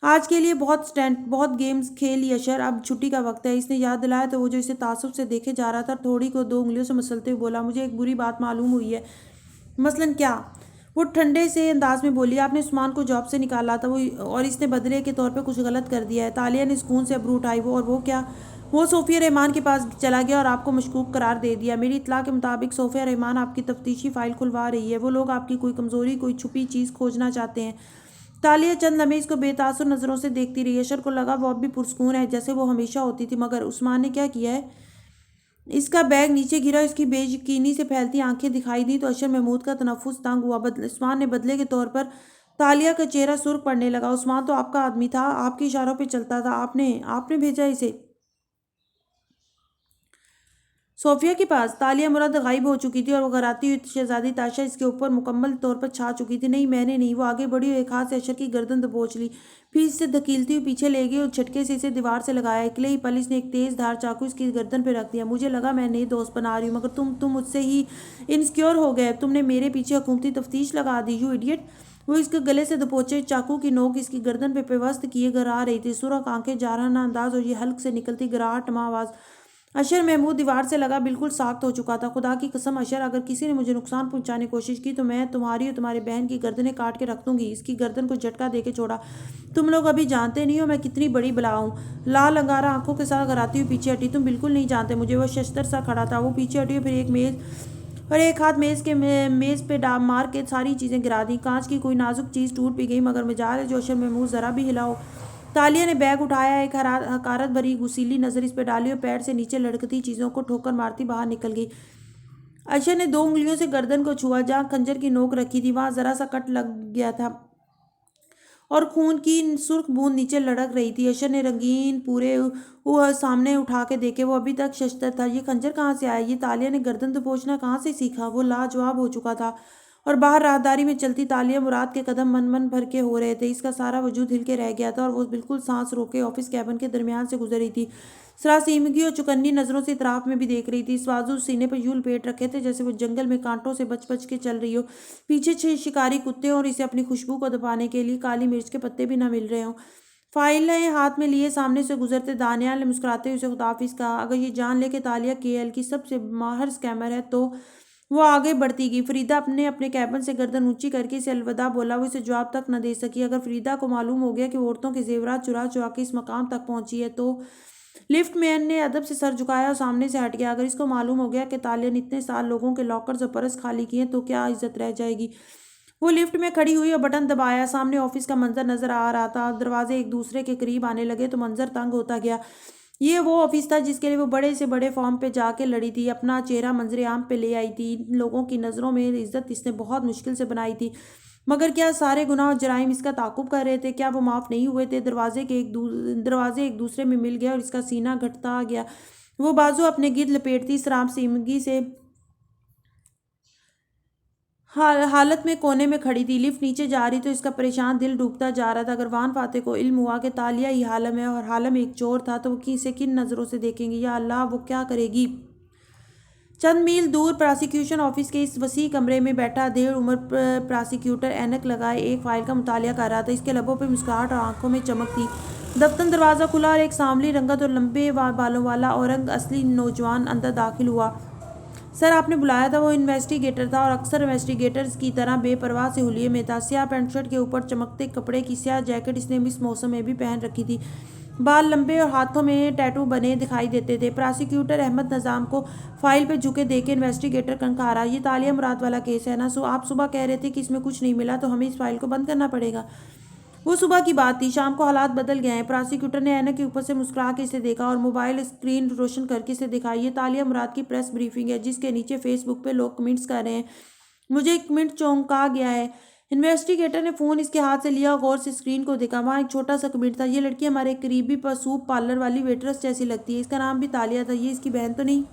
Speaker 1: आज के लिए बहुत गेम्स खेल ली अशर, अब छुट्टी का वक्त है। इसने याद दिलाया तो वो जो इसे तासुब से देखे जा रहा था, थोड़ी को दो उंगलियों से मसलते हुए बोला, मुझे एक बुरी बात मालूम हुई है। मसलन क्या? वो ठंडे से अंदाज में बोली, आपने उस्मान को जॉब से निकाला था वो, और इसने बदले के तौर पे कुछ गलत कर दिया है। तालिया ने सुकून से अबरू उठाई। वो और वो क्या? वो सोफिया रहमान के पास चला गया और आपको मशकूक करार दे दिया। मेरी इत्तला के मुताबिक सोफिया रहमान आपकी तफ्तीशी फाइल खुलवा रही है। वो लोग आपकी कोई कमज़ोरी, कोई छुपी चीज़ खोजना चाहते हैं। तालिया चंद लम्हे इसको बेतासुर नज़रों से देखती रही। अशर को लगा वो अब भी पुरस्कून है जैसे वो हमेशा होती थी। मगर उस्मान ने क्या किया है? इसका बैग नीचे गिरा। इसकी बेयकीनी से फैलती आंखें दिखाई दी तो अशर महमूद का तनफ्फुस तंग हुआ। उस्मान ने बदले के तौर पर तालिया का चेहरा सुर्ख पड़ने लगा। उस्मान तो आपका आदमी था, आपके इशारों पे चलता था। आपने आपने भेजा इसे सोफिया के पास। तालिया मुराद गायब हो चुकी थी और वो घराती हुई शहजादी ताशा इसके ऊपर मुकम्मल तौर पर छा चुकी थी। नहीं, मैंने नहीं। वो आगे बढ़ी और एक हाथ से अशर की गर्दन दबोच ली, फिर इसे धकीलती हुई पीछे ले गई और झटके से इसे दीवार से लगाया। अकेले ही पल इसने एक तेज धार चाकू इसकी गर्दन पर रख दिया। मुझे लगा मैं नई दोस्त बना रही हूँ, मगर तुम मुझसे ही इनसिक्योर हो गए। तुमने मेरे पीछे हुकूमती तफ्तीश लगा दी, यू इडियट। वो इसके गले से दबोचे चाकू की नोक इसकी गर्दन पे पेवस्त किए घर आ रही थी। सुरख आंखें, जाराना अंदाज और ये हल्क से निकलती गिराहट मा आवाज़। अशर महमूद दीवार से लगा बिल्कुल साख्त हो चुका था। खुदा की कसम अशर, अगर किसी ने मुझे नुकसान पहुंचाने की कोशिश की तो मैं तुम्हारी और तुम्हारी बहन की गर्दनें काट के रख दूंगी। इसकी गर्दन को झटका देके छोड़ा। तुम लोग अभी जानते नहीं हो मैं कितनी बड़ी बला हूँ। लाल अंगारा आंखों के साथ घराती हुई पीछे हटी। तुम बिल्कुल नहीं जानते मुझे। वो शस्त्र सा खड़ा था। वो पीछे हटी और फिर एक हाथ मेज़ पे डाल मार के सारी चीज़ें गिरा दी। कांच की कोई नाजुक चीज़ टूट भी गई, मगर मजाल है जो अशर महमूद ज़रा भी हिला हो। तालिया ने बैग उठाया, एक हकारत भरी गुसीली नज़र इस पर डाली और पैर से नीचे लड़कती चीज़ों को ठोकर मारती बाहर निकल गई। अशर ने दो उंगलियों से गर्दन को छुआ। जहाँ खंजर की नोक रखी थी वहाँ ज़रा सा कट लग गया था और खून की सुर्ख बूंद नीचे लड़क रही थी। अशर ने रंगीन पूरे वो सामने उठा के देखे। वो अभी तक शस्त्र था। ये खंजर कहाँ से आया? ये तालिया ने गर्दन दबोचना कहाँ से सीखा? वो लाजवाब हो चुका था और बाहर राहदारी में चलती तालिया मुराद के कदम मन मन भर के हो रहे थे। इसका सारा वजूद हिल के रह गया था और वो बिल्कुल सांस रोके ऑफिस कैबिन के दरमियान से गुजर रही थी। सरासीमगी और चुकन्नी नज़रों से इतराफ में भी देख रही थी। स्वाजू सीने पर यूं लपेट रखे थे जैसे वो जंगल में कांटों से बच बच के चल रही हो। पीछे शिकारी कुत्ते और इसे अपनी खुशबू को दबाने के लिए काली मिर्च के पत्ते भी ना मिल रहे हों। फाइलें हाथ में लिए सामने से गुजरते दानियाल ने मुस्कुराते हुए उसे खुदाफिज कहा। अगर ये जान ले कि तालिया केएल की सबसे माहिर स्कैमर है तो। वो आगे बढ़ती गई। फरीदा अपने अपने कैबिन से गर्दन ऊंची करके इसे अलविदा बोला। वो इसे जवाब तक न दे सकी। अगर फरीदा को मालूम हो गया कि औरतों के जेवरात चुरा चुरा के इस मकाम तक पहुंची है तो। लिफ्ट मैन ने अदब से सर झुकाया और सामने से हट गया। अगर इसको मालूम हो गया कि तालिया ने इतने साल लोगों के लॉकर्स और पर्स खाली किए तो क्या इज्जत रह जाएगी? वो लिफ्ट में खड़ी हुई और बटन दबाया। सामने ऑफिस का मंजर नजर आ रहा था। दरवाजे एक दूसरे के करीब आने लगे तो मंजर तंग होता गया। ये वो ऑफिस था जिसके लिए वो बड़े से बड़े फॉर्म पे जाके लड़ी थी, अपना चेहरा मंजरे आम पे ले आई थी। लोगों की नज़रों में इज्जत इसने बहुत मुश्किल से बनाई थी। मगर क्या सारे गुनाह और जराइम इसका ताकुब कर रहे थे? क्या वो माफ़ नहीं हुए थे? दरवाजे एक दूसरे में मिल गए और इसका सीना घटता गया। वो बाजू अपने गिर्द लपेटती सराम सीमगी से हालत में कोने में खड़ी थी। लिफ्ट नीचे जा रही तो इसका परेशान दिल डूबता जा रहा था। अगर वान फाते को इल्म हुआ कि तालिया ही हालम है और हालम एक चोर था तो वो किसे किन नज़रों से देखेंगे? या अल्लाह, वो क्या करेगी? चंद मील दूर प्रोसिक्यूशन ऑफिस के इस वसी कमरे में बैठा देर उम्र प्रोसिक्यूटर ऐनक लगाए एक फाइल का मुतालिया कर रहा था। इसके लबों पर मुस्कुराहट और आंखों में चमक थी। दफ्तर दरवाज़ा खुला और एक सांवली रंगत और लंबे बालों वाला औरंग असली नौजवान अंदर दाखिल हुआ। सर, आपने बुलाया था? वो इन्वेस्टिगेटर था और अक्सर इन्वेस्टिगेटर्स की तरह बेपरवाह से हुलिये में था। स्याह पैंट शर्ट के ऊपर चमकते कपड़े की स्याह जैकेट इसने इस मौसम में भी पहन रखी थी। बाल लंबे और हाथों में टैटू बने दिखाई देते थे। प्रोसिक्यूटर अहमद नज़ाम को फाइल पे झुके देखे इन्वेस्टिगेटर कनकारा। ये तालिया मुराद वाला केस है ना? आप सुबह कह रहे थे कि इसमें कुछ नहीं मिला तो हमें इस फाइल को बंद करना पड़ेगा। वो सुबह की बात थी, शाम को हालात बदल गए हैं। प्रोसिक्यूटर ने ऐनक के ऊपर से मुस्कुरा के इसे देखा और मोबाइल स्क्रीन रोशन करके इसे दिखाई। ये तालिया मुराद की प्रेस ब्रीफिंग है जिसके नीचे फेसबुक पे लोग कमेंट्स कर रहे हैं। मुझे एक मिनट चौंका गया है। इन्वेस्टिगेटर ने फ़ोन इसके हाथ से लिया और गौर से स्क्रीन को देखा। वहाँ एक छोटा सा कमेंट था, ये लड़की हमारे करीबी पर सूप पार्लर वाली वेटरेस जैसी लगती है। इसका नाम भी तालिया था। ये इसकी बहन तो नहीं?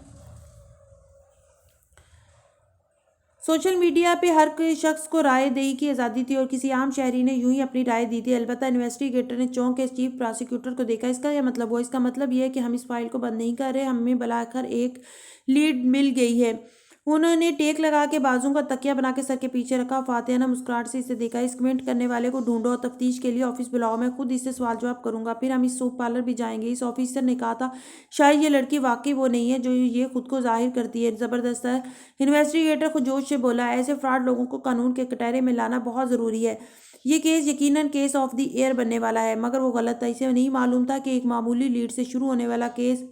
Speaker 1: सोशल मीडिया पे हर कोई शख्स को राय देने की आज़ादी थी और किसी आम शहरी ने यूं ही अपनी राय दी थी। अलबत्ता इन्वेस्टिगेटर ने चौंक के चीफ प्रोसिक्यूटर को देखा। इसका क्या मतलब हुआ? इसका मतलब यह है कि हम इस फाइल को बंद नहीं कर रहे, हमें बुलाकर एक लीड मिल गई है। उन्होंने टेक लगा के बाजू का तकिया बना के सर के पीछे रखा। फातिहा ने मुस्कुराहट से इसे देखा। इस कमेंट करने वाले को ढूंढो और तफ्तीश के लिए ऑफिस बुलाओ। मैं खुद इससे सवाल जवाब करूंगा, फिर हम इस सूप पार्लर भी जाएंगे। इस ऑफिसर ने कहा था, शायद ये लड़की वाकई वो नहीं है जो ये खुद को जाहिर करती है। ज़बरदस्त है, इन्वेस्टिगेटर खुद जोश से बोला। ऐसे फ्रॉड लोगों को कानून के कटहरे में लाना बहुत ज़रूरी है। ये केस यकीनन केस ऑफ द ईयर बनने वाला है। मगर वो गलत था। इसे नहीं मालूम था कि एक मामूली लीड से शुरू होने वाला केस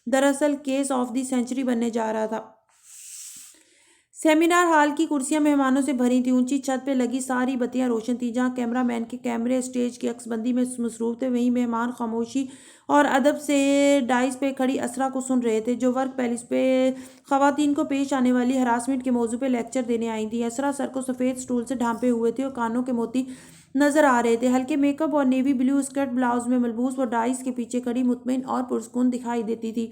Speaker 1: दरअसल केस ऑफ द सेंचुरी बनने जा रहा था। सेमिनार हॉल की कुर्सियां मेहमानों से भरी थी। ऊंची छत पे लगी सारी बत्तियां रोशन थी। जहां कैमरामैन के कैमरे स्टेज की अक्सबंदी में मसरूफ थे, वहीं मेहमान खामोशी और अदब से डाइस पे खड़ी असरा को सुन रहे थे, जो वर्क पैलेस पे खवातीन को पेश आने वाली हरासमेंट के मौजू पे लेक्चर देने आई थी। असरा सर को सफ़ेद स्टूल से ढांपे हुए थे और कानों के मोती नजर आ रहे थे। हल्के मेकअप और नेवी ब्लू स्कर्ट ब्लाउज में मलबूस वो डाइस के पीछे खड़ी मुतमिन और पुरस्कून दिखाई देती थी।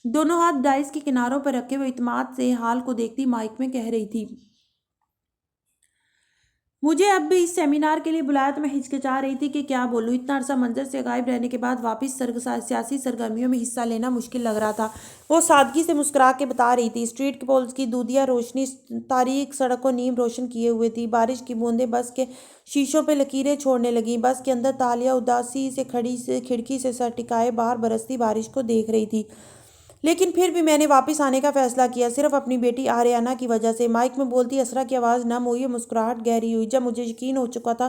Speaker 1: दोनों हाथ डाइस के किनारों पर रखे हुए इत्मीनान से हाल को देखती माइक में कह रही थी, मुझे अब भी इस सेमिनार के लिए बुलाया तो मैं हिचकिचा रही थी कि क्या बोलूं। इतना अरसा मंजर से गायब रहने के बाद वापस सियासी सरगर्मियों में हिस्सा लेना मुश्किल लग रहा था। वो सादगी से मुस्कुरा के बता रही थी। स्ट्रीट के पोल्स की दूधिया रोशनी तारीख सड़क को नीम रोशन किए हुए थी। बारिश की बूंदें बस के शीशों पे लकीरें छोड़ने लगी। बस के अंदर तालिया उदासी से खिड़की से सर टिकाए बाहर बरसती बारिश को देख रही थी। लेकिन फिर भी मैंने वापस आने का फैसला किया, सिर्फ अपनी बेटी आर्याना की वजह से। माइक में बोलती असरा की आवाज़ नम हुई, मुस्कुराहट गहरी हुई। जब मुझे यकीन हो चुका था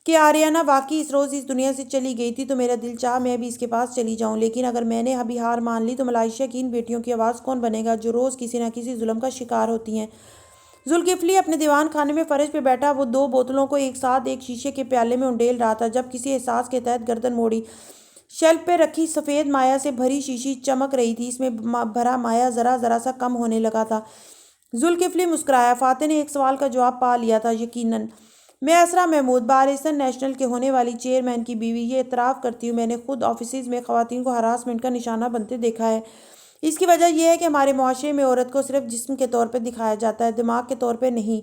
Speaker 1: कि आर्याना वाकई इस रोज़ इस दुनिया से चली गई थी तो मेरा दिल चाह मैं भी इसके पास चली जाऊं। लेकिन अगर मैंने अभी हार मान ली तो मलाइशिया की इन बेटियों की आवाज़ कौन बनेगा जो रोज़ किसी न किसी जुल्म का शिकार होती हैं? जुल्किफली अपने दीवान खाने में फर्श पे बैठा वो दो बोतलों को एक साथ एक शीशे के प्याले में उंडेल रहा था जब किसी एहसास के तहत गर्दन मोड़ी। शेल्फ पे रखी सफ़ेद माया से भरी शीशी चमक रही थी। इसमें भरा माया ज़रा ज़रा सा कम होने लगा था। जुल्किफली मुस्कुराया। फाते ने एक सवाल का जवाब पा लिया था, यकीनन। मैं असरा महमूद, बार ईस्टर्न नेशनल के होने वाली चेयरमैन की बीवी, ये इतराफ़ करती हूँ मैंने खुद ऑफिस में ख़वातीन को हरासमेंट का निशाना बनते देखा है। इसकी वजह यह है कि हमारे मुआशरे में औरत को सिर्फ जिस्म के तौर पर दिखाया जाता है, दिमाग के तौर पर नहीं।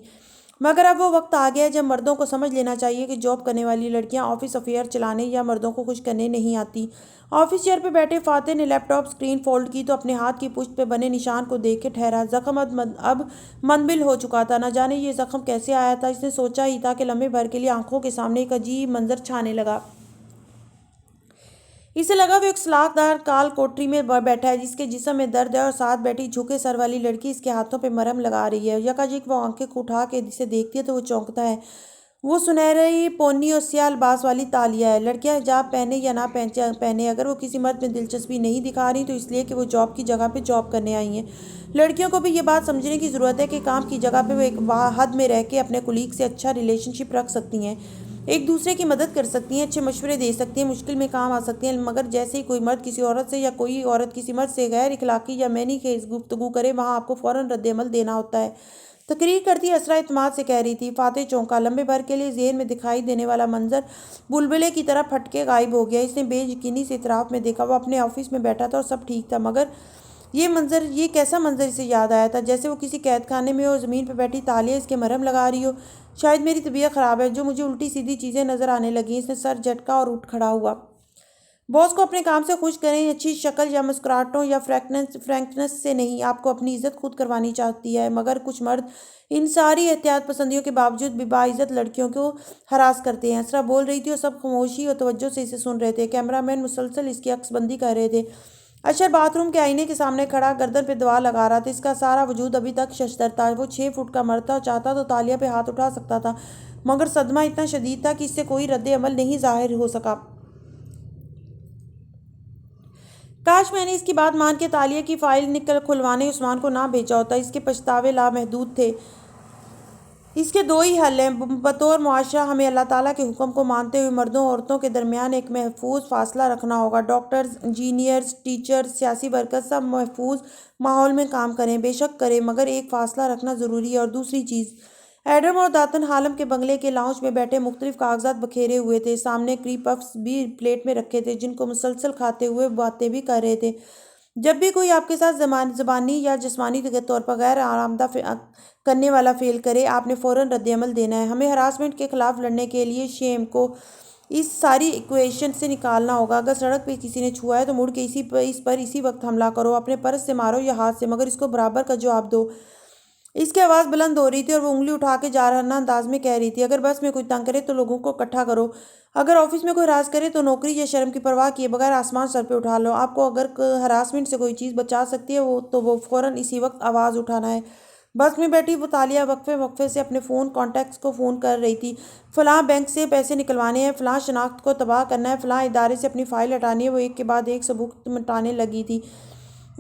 Speaker 1: मगर अब वो वक्त आ गया है जब मर्दों को समझ लेना चाहिए कि जॉब करने वाली लड़कियां ऑफिस अफेयर चलाने या मर्दों को खुश करने नहीं आती। ऑफिस चेयर पे बैठे फाते ने लैपटॉप स्क्रीन फोल्ड की तो अपने हाथ की पुष्ट पे बने निशान को देख के ठहरा। जख्म अब मंदबिल हो चुका था। न जाने ये जख्म कैसे आया था। इसने सोचा ही था कि लम्हे भर के लिए आंखों के सामने एक अजीब मंजर छाने लगा। इसे लगा वो एक सलाखदार काल कोठरी में बैठा है जिसके जिस्म में दर्द है और साथ बैठी झुके सर वाली लड़की इसके हाथों पे मरहम लगा रही है। यकायक वो आंखें उठा के इसे देखती है तो वो चौंकता है। वो सुनहरी पोनी और सियाह लिबास वाली तालिया है। लड़कियां हिजाब पहने या ना पहने, अगर वो किसी मर्द में दिलचस्पी नहीं दिखा रही तो इसलिए कि वो जॉब की जगह पे जॉब करने आई हैं। लड़कियों को भी ये बात समझने की ज़रूरत है कि काम की जगह पे वो एक हद में रह के अपने कुलीग से अच्छा रिलेशनशिप रख सकती हैं, एक दूसरे की मदद कर सकती हैं, अच्छे मशवरे दे सकती हैं, मुश्किल में काम आ सकती हैं। मगर जैसे ही कोई मर्द किसी औरत से या कोई औरत किसी मर्द से गैर इखलाकी या मैनी खेज गुफ्तगू करे, वहाँ आपको फ़ौरन रद्द-ए-अमल देना होता है। तकरीर करती असरा इत्माद से कह रही थी। फातेह चौंका। लंबे भर के लिए जेहन में दिखाई देने वाला मंजर बुलबुले की तरह फट के गायब हो गया। इसने बेयकीनी से इतराफ में देखा। वो अपने ऑफिस में बैठा था और सब ठीक था, मगर ये कैसा मंजर इसे याद आया था, जैसे वो किसी कैद खाने में हो, ज़मीन पर बैठी तालिया इसके मरहम लगा रही हो। शायद मेरी तबीयत ख़राब है, जो मुझे उल्टी सीधी चीज़ें नज़र आने लगी। इसने सर झटका और उठ खड़ा हुआ। बॉस को अपने काम से खुश करें, अच्छी शक्ल या मुस्कुराहटों या फ्रैंकनेस से नहीं, आपको अपनी इज्जत खुद करवानी चाहती है। मगर कुछ मर्द इन सारी एहतियात पसंदियों के बावजूद भी बाइज्जत लड़कियों को हरास करते हैं। असरा बोल रही थी और सब खामोशी और तवज्जो से इसे सुन रहे थे। कैमरामैन मुसलसल इसकी अक्सबंदी कर रहे थे। अशर बाथरूम के आईने के सामने खड़ा गर्दन पे दवा लगा रहा था। इसका सारा वजूद अभी तक शशदर था। वो 6 फुट का मर्द था, चाहता तो तालिया पे हाथ उठा सकता था, मगर सदमा इतना शदीद था कि इससे कोई रद्द अमल नहीं जाहिर हो सका। काश मैंने इसकी बात मान के तालिया की फाइल निकल खुलवाने उस्मान को ना भेजा होता। इसके पछतावे लामहदूद थे। इसके दो ही हल हैं। बतौर मुआशरा हमें अल्लाह ताला के हुक्म को मानते हुए मर्दों और औरतों के दरमियान एक महफूज फासला रखना होगा। डॉक्टर्स, इंजीनियर्स, टीचर्स, सियासी वर्कर्स सब महफूज माहौल में काम करें, बेशक करें, मगर एक फ़ासला रखना ज़रूरी है। और दूसरी चीज़, एडम और दातन हालम के बंगले के लाउंज में बैठे मुख्तलिफ कागजात बखेरे हुए थे। सामने क्रीम पफ्स भी प्लेट में रखे थे, जिनको मुसलसल खाते हुए बातें भी कर रहे थे। जब भी कोई आपके साथ ज़बानी या जिस्मानी तौर पर गैर आरामदा करने वाला फेल करे, आपने फ़ौरन रद्द-ए-अमल देना है। हमें हरासमेंट के खिलाफ लड़ने के लिए शेम को इस सारी इक्वेशन से निकालना होगा। अगर सड़क पे किसी ने छुआ है तो मुड़ के इस पर इसी वक्त हमला करो। अपने पर्स से मारो या हाथ से, मगर इसको बराबर का जवाब दो। इसकी आवाज़ बुलंद हो रही थी और वो उंगली उठा के जारहाना अंदाज में कह रही थी, अगर बस में कोई तंग करे तो लोगों को इकट्ठा करो, अगर ऑफिस में कोई हरास करे तो नौकरी या शर्म की परवाह किए बगैर आसमान सर पे उठा लो। आपको अगर हरासमेंट से कोई चीज़ बचा सकती है वो फ़ौरन इसी वक्त आवाज़ उठाना है। बस में बैठी वो तालिया वक्फे वक्फे से अपने फ़ोन कॉन्टैक्ट्स को फ़ोन कर रही थी। फ़लाँ बैंक से पैसे निकलवाने हैं, फ़लाँ शनाख्त को तबाह करना है, फ़लाँ इदारे से अपनी फ़ाइल हटानी है। वो एक के बाद एक सबूत मिटाने लगी थी।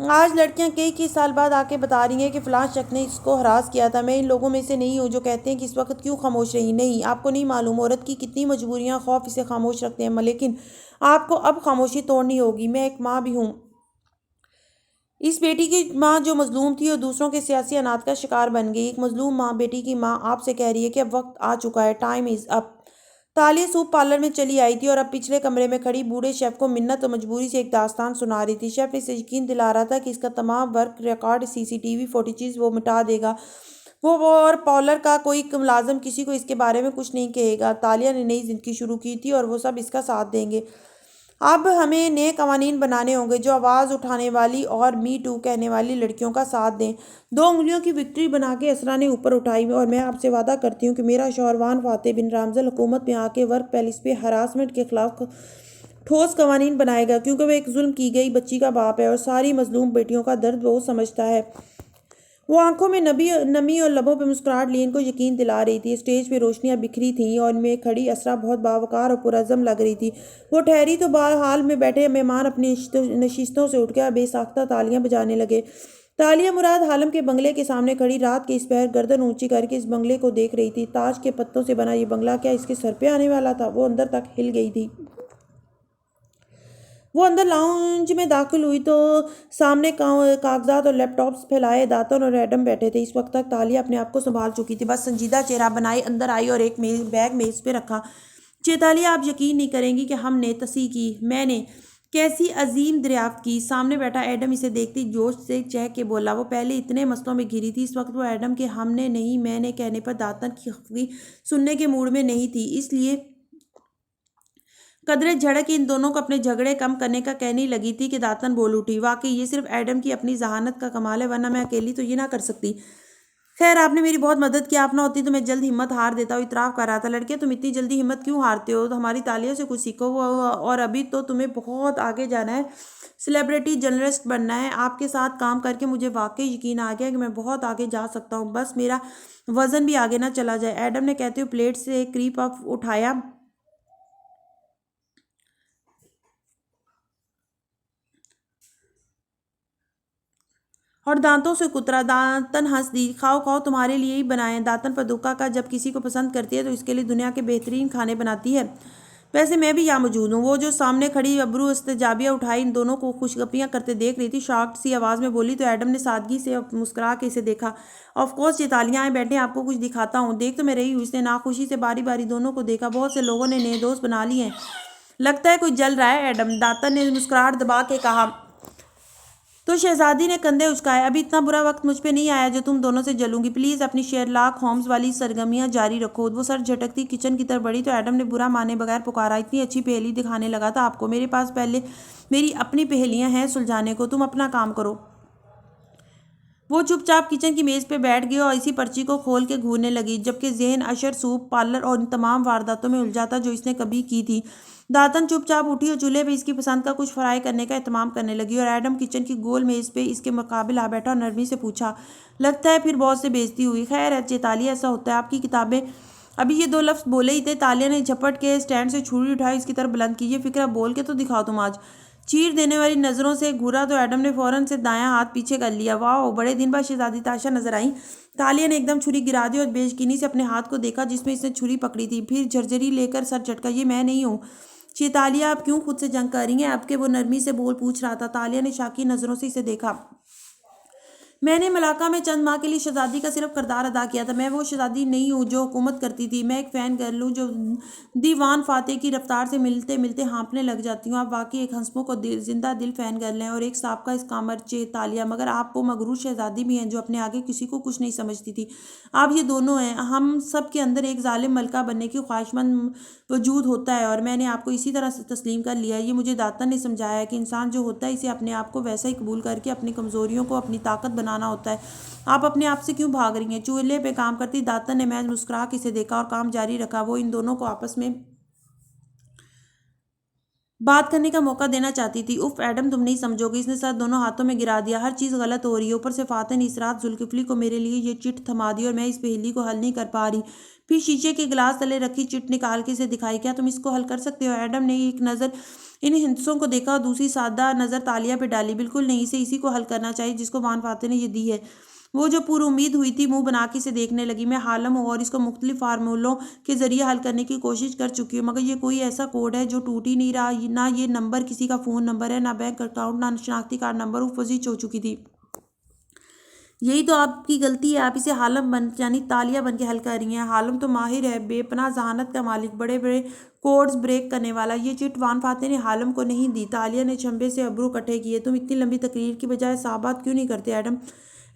Speaker 1: आज लड़कियां कई साल बाद आके बता रही हैं कि फ़लाँ शख्स ने इसको हरास किया था। मैं इन लोगों में से नहीं हूँ जो कहते हैं कि इस वक्त क्यों खामोश रही। नहीं, आपको नहीं मालूम औरत की कितनी मजबूरियाँ खौफ इसे खामोश रखते हैं, लेकिन आपको अब खामोशी तोड़नी होगी। मैं एक माँ भी हूँ, इस बेटी की माँ जो मजलूम थी और दूसरों के सियासी अनाथ का शिकार बन गई। एक मजलूम माँ बेटी की माँ आपसे कह रही है कि अब वक्त आ चुका है, time is up. Taliya soup parlour में चली आई थी और अब पिछले कमरे में खड़ी बूढ़े शेफ को मिन्नत और मजबूरी से एक दास्तान सुना रही थी। शेफ इसे यकीन दिला रहा था कि इसका तमाम वर्क रिकॉर्ड सीसीटीवी फुटेज वो मिटा देगा। वो और पार्लर का कोई मुलाजिम किसी को इसके बारे में कुछ नहीं कहेगा। तालिया ने नई जिंदगी शुरू की थी और वो सब इसका साथ देंगे। अब हमें नए कवानीन बनाने होंगे जो आवाज़ उठाने वाली और मी टू कहने वाली लड़कियों का साथ दें। 2 उंगलियों की विक्ट्री बना के असरा ने ऊपर उठाई और मैं आपसे वादा करती हूँ कि मेरा शौहरवान फातेह बिन रामजल हुकूमत में आके वर्क पैलेस पे हरासमेंट के खिलाफ ठोस कवानीन बनाएगा, क्योंकि वह एक जुल्म की गई बच्ची का बाप है और सारी मजलूम बेटियों का दर्द वो समझता है। वो आंखों में नमी और लबों पे मुस्कुराहट लिए इनको यकीन दिला रही थी। स्टेज पे रोशनियां बिखरी थीं और इनमें खड़ी असरा बहुत बावकार और पुरज़म लग रही थी। वो ठहरी तो हाल में बैठे मेहमान अपनी नशिस्तों से उठ गया बेसाख्ता तालियां बजाने लगे। तालिया मुराद हालम के बंगले के सामने खड़ी रात के इस पहर गर्दन ऊंची करके इस बंगले को देख रही थी। ताज के पत्तों से बना ये बंगला क्या इसके सर पे आने वाला था? वो अंदर तक हिल गई थी। वो अंदर लाउंज में दाखिल हुई तो सामने कागजात और लैपटॉप्स फैलाए दातन और एडम बैठे थे। इस वक्त तक तालिया अपने आप को संभाल चुकी थी। बस संजीदा चेहरा बनाए अंदर आई और एक बैग मेज पे रखा। चेतालिया, आप यकीन नहीं करेंगी कि हमने तसी की, मैंने कैसी अजीम दरियाफ्त की। सामने बैठा एडम इसे देखती जोश से चहक के बोला। वो पहले इतने मसलों में घिरी थी, इस वक्त वो एडम के हमने नहीं मैंने कहने पर दातन की खफगी सुनने के मूड में नहीं थी। इसलिए कदरे झड़क इन दोनों को अपने झगड़े कम करने का कहने लगी थी कि दातन बोल उठी, वाकई ये सिर्फ एडम की अपनी जहानत का कमाल है, वरना मैं अकेली तो ये ना कर सकती। खैर आपने मेरी बहुत मदद की, आप ना होती तो मैं जल्द हिम्मत हार देता हूँ। इतराफ़ कर रहा था। लड़के तुम इतनी जल्दी हिम्मत क्यों हारते हो? तो हमारी तालियों से कुछ सीखो। और अभी तो तुम्हें बहुत आगे जाना है, सेलिब्रिटी जर्नलिस्ट बनना है। आपके साथ काम करके मुझे वाकई यकीन आ गया कि मैं बहुत आगे जा सकता हूँ, बस मेरा वजन भी आगे ना चला जाए। एडम ने कहते हुए प्लेट से एक क्रीप अप उठाया और दांतों से कुतरा। दातन हंस दी। खाओ खाओ, तुम्हारे लिए ही बनाए हैं। दातन पर धोखा का, जब किसी को पसंद करती है तो इसके लिए दुनिया के बेहतरीन खाने बनाती है। वैसे मैं भी यहाँ मौजूद हूँ। वो जो सामने खड़ी अबरू इस्तेजाबिया उठाई इन दोनों को खुशगपियाँ करते देख रही थी, शॉक्ड सी आवाज़ में बोली तो एडम ने सादगी से मुस्कुरा के इसे देखा। ऑफ कोर्स ये तालियां आए बैठे, आपको कुछ दिखाता हूँ। देख तो मैं रही हूँ। इसने नाखुशी से बारी बारी दोनों को देखा। बहुत से लोगों ने नए दोस्त बना लिए हैं। लगता है कोई जल रहा है एडम, दातन ने मुस्कुराहट दबा के कहा। तो शहजादी ने कंधे उचकाए। अभी इतना बुरा वक्त मुझ पे नहीं आया जो तुम दोनों से जलूंगी। प्लीज अपनी शेरलॉक होम्स वाली सरगर्मियां जारी रखो। वो सर झटकती किचन की तरफ बढ़ी तो एडम ने बुरा माने बगैर पुकारा। इतनी अच्छी पहेली दिखाने लगा था आपको? मेरे पास पहले मेरी अपनी पहेलियां हैं सुलझाने को, तुम अपना काम करो। वो चुपचाप किचन की मेज पे बैठ गई और इसी पर्ची को खोल के घूरने लगी, जबकि ज़हन अशर सूप पार्लर और इन तमाम वारदातों में उलझा था जो इसने कभी की थी। दातन चुपचाप उठी और चूल्हे पे इसकी पसंद का कुछ फ्राई करने का एहतमाम करने लगी और एडम किचन की गोल मेज पे इसके मुकाबिल आ बैठा और नरमी से पूछा, लगता है फिर बहुत से बेइज्जती हुई? खैर है चेतालिया, ऐसा होता है, आपकी किताबें। अभी ये दो लफ्ज़ बोले ही थे, तालिया ने झपट के स्टैंड से छुरी उठाई, इसकी तरफ बुलंद की। ये फिक्र बोल के तो दिखाओ तुम आज। चीर देने वाली नज़रों से घूरा तो एडम ने फौरन से दायां हाथ पीछे कर लिया। वाह, बड़े दिन बाद शहजादी ताशा नजर आई। तालिया ने एकदम छुरी गिरा दी और बेयकीनी से अपने हाथ को देखा जिसमें इसने छुरी पकड़ी थी। फिर झरझरी लेकर सर झटका। ये मैं नहीं हूँ। चेतालिया, आप क्यों खुद से जंग कर रही हैं? आपके वो नरमी से बोल पूछ रहा था। तालिया ने शाकी नज़रों से इसे देखा। मैंने मलाका में चंद माह के लिए शहजादी का सिर्फ किरदार अदा किया था। मैं वो शहजादी नहीं हूँ जो हुकूमत करती थी। मैं एक फ़ैन गर्ल हूँ जो दीवान फातेह की रफ्तार से मिलते मिलते हाँफने लग जाती हूँ। आप वाकई एक हंसमुख और जिंदा दिल फ़ैन गर्ल हैं और एक साबका इस्कामर चेतालिया। मगर आप वो मगरूर शहजादी भी हैं जो अपने आगे किसी को कुछ नहीं समझती थी। आप ये दोनों हैं। हम सब के अंदर एक जालिम मलका बनने की ख्वाहिशमंद वजूद होता है और मैंने आपको इसी तरह से तस्लीम कर लिया है। ये मुझे दातन ने समझाया है कि इंसान जो होता है इसे अपने आप को वैसा ही कबूल करके अपनी कमज़ोरियों को अपनी ताकत बनाना होता है। आप अपने आप से क्यों भाग रही हैं? चूल्हे पे काम करती दातन ने महज मुस्कुरा के इसे देखा और काम जारी रखा। वो इन दोनों को आपस में बात करने का मौका देना चाहती थी। उफ एडम, तुम नहीं समझोगे। इसने सर दोनों हाथों में गिरा दिया। हर चीज़ गलत हो रही है। ऊपर से फातिह ने इस रात जुल्किफली को मेरे लिए ये चिट थमा दी और मैं इस पहेली को हल नहीं कर पा रही। फिर शीशे के गिलास तले रखी चिट निकाल के इसे दिखाई। क्या तुम इसको हल कर सकते हो? एडम ने एक नज़र इन हिंसों को देखा और दूसरी सादा नज़र तालिया पे डाली। बिल्कुल नहीं, इसे इसी को हल करना चाहिए जिसको वान फातिह ने ये दी है। वो जो पूरी उम्मीद हुई थी मुंह बना के इसे देखने लगी। मैं हालम हूँ और इसको मुख्तलिफ फार्मूलों के जरिए हल करने की कोशिश कर चुकी हूँ, मगर ये कोई ऐसा कोड है जो टूट ही नहीं रहा। ना ये नंबर किसी का फ़ोन नंबर है, ना बैंक अकाउंट, ना शनाख्ती कार्ड नंबर। वो फजीच हो चुकी थी। यही तो आपकी गलती है। आप इसे हालम बन यानी तालिया बन के हल कर रही हैं। हालम तो माहिर है, बेपनाह जहानत का मालिक, बड़े बड़े कोड्स ब्रेक करने वाला। ये चिट वान फातिह ने हालम को नहीं दी। तालिया ने चंबे से अबरू इकट्ठे किए। तुम इतनी लंबी तकरीर की बजाय साफ बात क्यों नहीं करते एडम?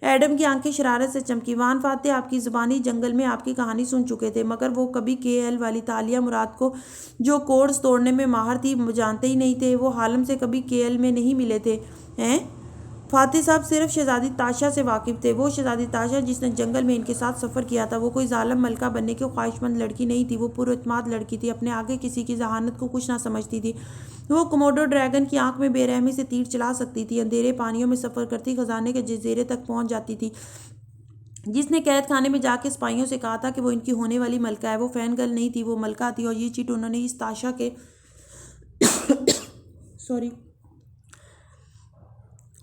Speaker 1: एडम की आंखें शरारत से चमकी। वान फातिह आपकी ज़ुबानी जंगल में आपकी कहानी सुन चुके थे, मगर वो कभी केएल वाली तालिया मुराद को जो कोड्स तोड़ने में माहिर थी जानते ही नहीं थे। वो हालम से कभी केएल में नहीं मिले थे। हैं? फातिह साहब सिर्फ शहजादी ताशा से वाकिफ़ थे। वो शहजादी ताशा जिसने जंगल में इनके साथ सफ़र किया था। वो कोई जालिम मलका बनने की ख्वाहिशमंद लड़की नहीं थी। वो पुरएतमाद लड़की थी, अपने आगे किसी की जहानत को कुछ ना समझती थी। वो कोमोडो ड्रैगन की आंख में बेरहमी से तीर चला सकती थी, अंधेरे पानियों में सफ़र करती खजाने के जजीरे तक पहुंच जाती थी। जिसने कैद खाने में जाके सिपाहियों से कहा था कि वो इनकी होने वाली मलका है, वो फैन गर्ल नहीं थी, वो मलका थी। और ये चिट उन्होंने इस ताशा के सॉरी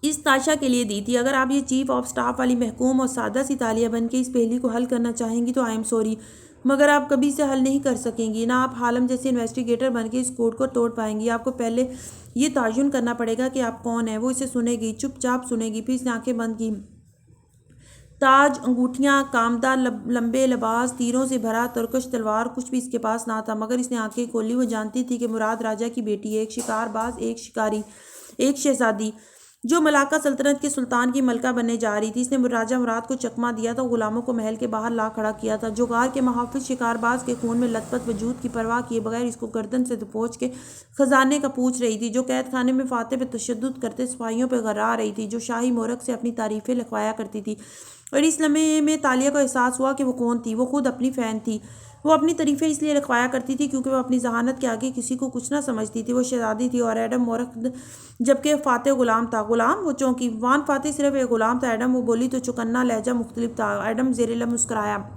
Speaker 1: इस ताशा के लिए दी थी। अगर आप ये चीफ ऑफ स्टाफ वाली महकूम और सादा सी तालिया बन के इस पहेली को हल करना चाहेंगी तो आई एम सॉरी, मगर आप कभी इसे हल नहीं कर सकेंगी। ना आप हालम जैसे इन्वेस्टिगेटर बन के इस कोड को तोड़ पाएंगी। आपको पहले ये तयन करना पड़ेगा कि आप कौन है। वो इसे सुनेगी, चुपचाप सुनेगी। फिर इसने आंखें बंद की। ताज, अंगूठियाँ, कामदार लंबे लिबास, तीरों से भरा तुर्कश तलवार, कुछ भी इसके पास ना था, मगर इसने आंखें खोली। वो जानती थी कि मुराद राजा की बेटी है, एक शिकारबाज, एक शिकारी, एक शहजादी। जो मलाका सल्तनत के सुल्तान की मलका बनने जा रही थी। इसने राजा मुराद को चकमा दिया था, गुलामों को महल के बाहर ला खड़ा किया था। जोगार के महाफिज शिकारबाज के खून में लथपथ वजूद की परवाह किए बगैर इसको गर्दन से दबोच के खजाने का पूछ रही थी। जो कैद खाने में फाते पे तशद्दुद करते सिपाहियों पर गर्रा रही थी। जो शाही मोरक से अपनी तारीफें लिखवाया करती थी। और इस लम्हे में तालिया को एहसास हुआ कि वो कौन थी। वो खुद अपनी फ़ैन थी। वो अपनी तारीफें इसलिए लिखवाया करती थी क्योंकि वो अपनी जहानत के आगे किसी को कुछ ना समझती थी। वो शहजादी थी और एडम मोरक जबकि फाते गुलाम था। गुलाम वो चौंकी। वान फाते सिर्फ एक गुलाम था। एडम वो बोली तो चौकन्ना लहजा मुख्तलिफ था। एडम ज़ेरे मुस्कुराया।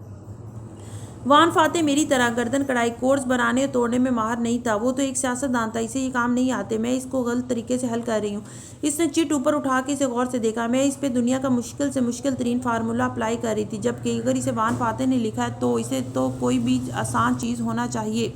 Speaker 1: वान फाते मेरी तरह गर्दन कढ़ाई कोर्स बनाने और तोड़ने में माहिर नहीं था। वो तो एक सियासतदान था। इसे ये काम नहीं आते। मैं इसको गलत तरीके से हल कर रही हूँ। इसने चिट ऊपर उठा के इसे गौर से देखा। मैं इस पे दुनिया का मुश्किल से मुश्किल तरीन फार्मूला अप्लाई कर रही थी। जबकि अगर इसे वान फाते ने लिखा है तो इसे तो कोई भी आसान चीज़ होना चाहिए।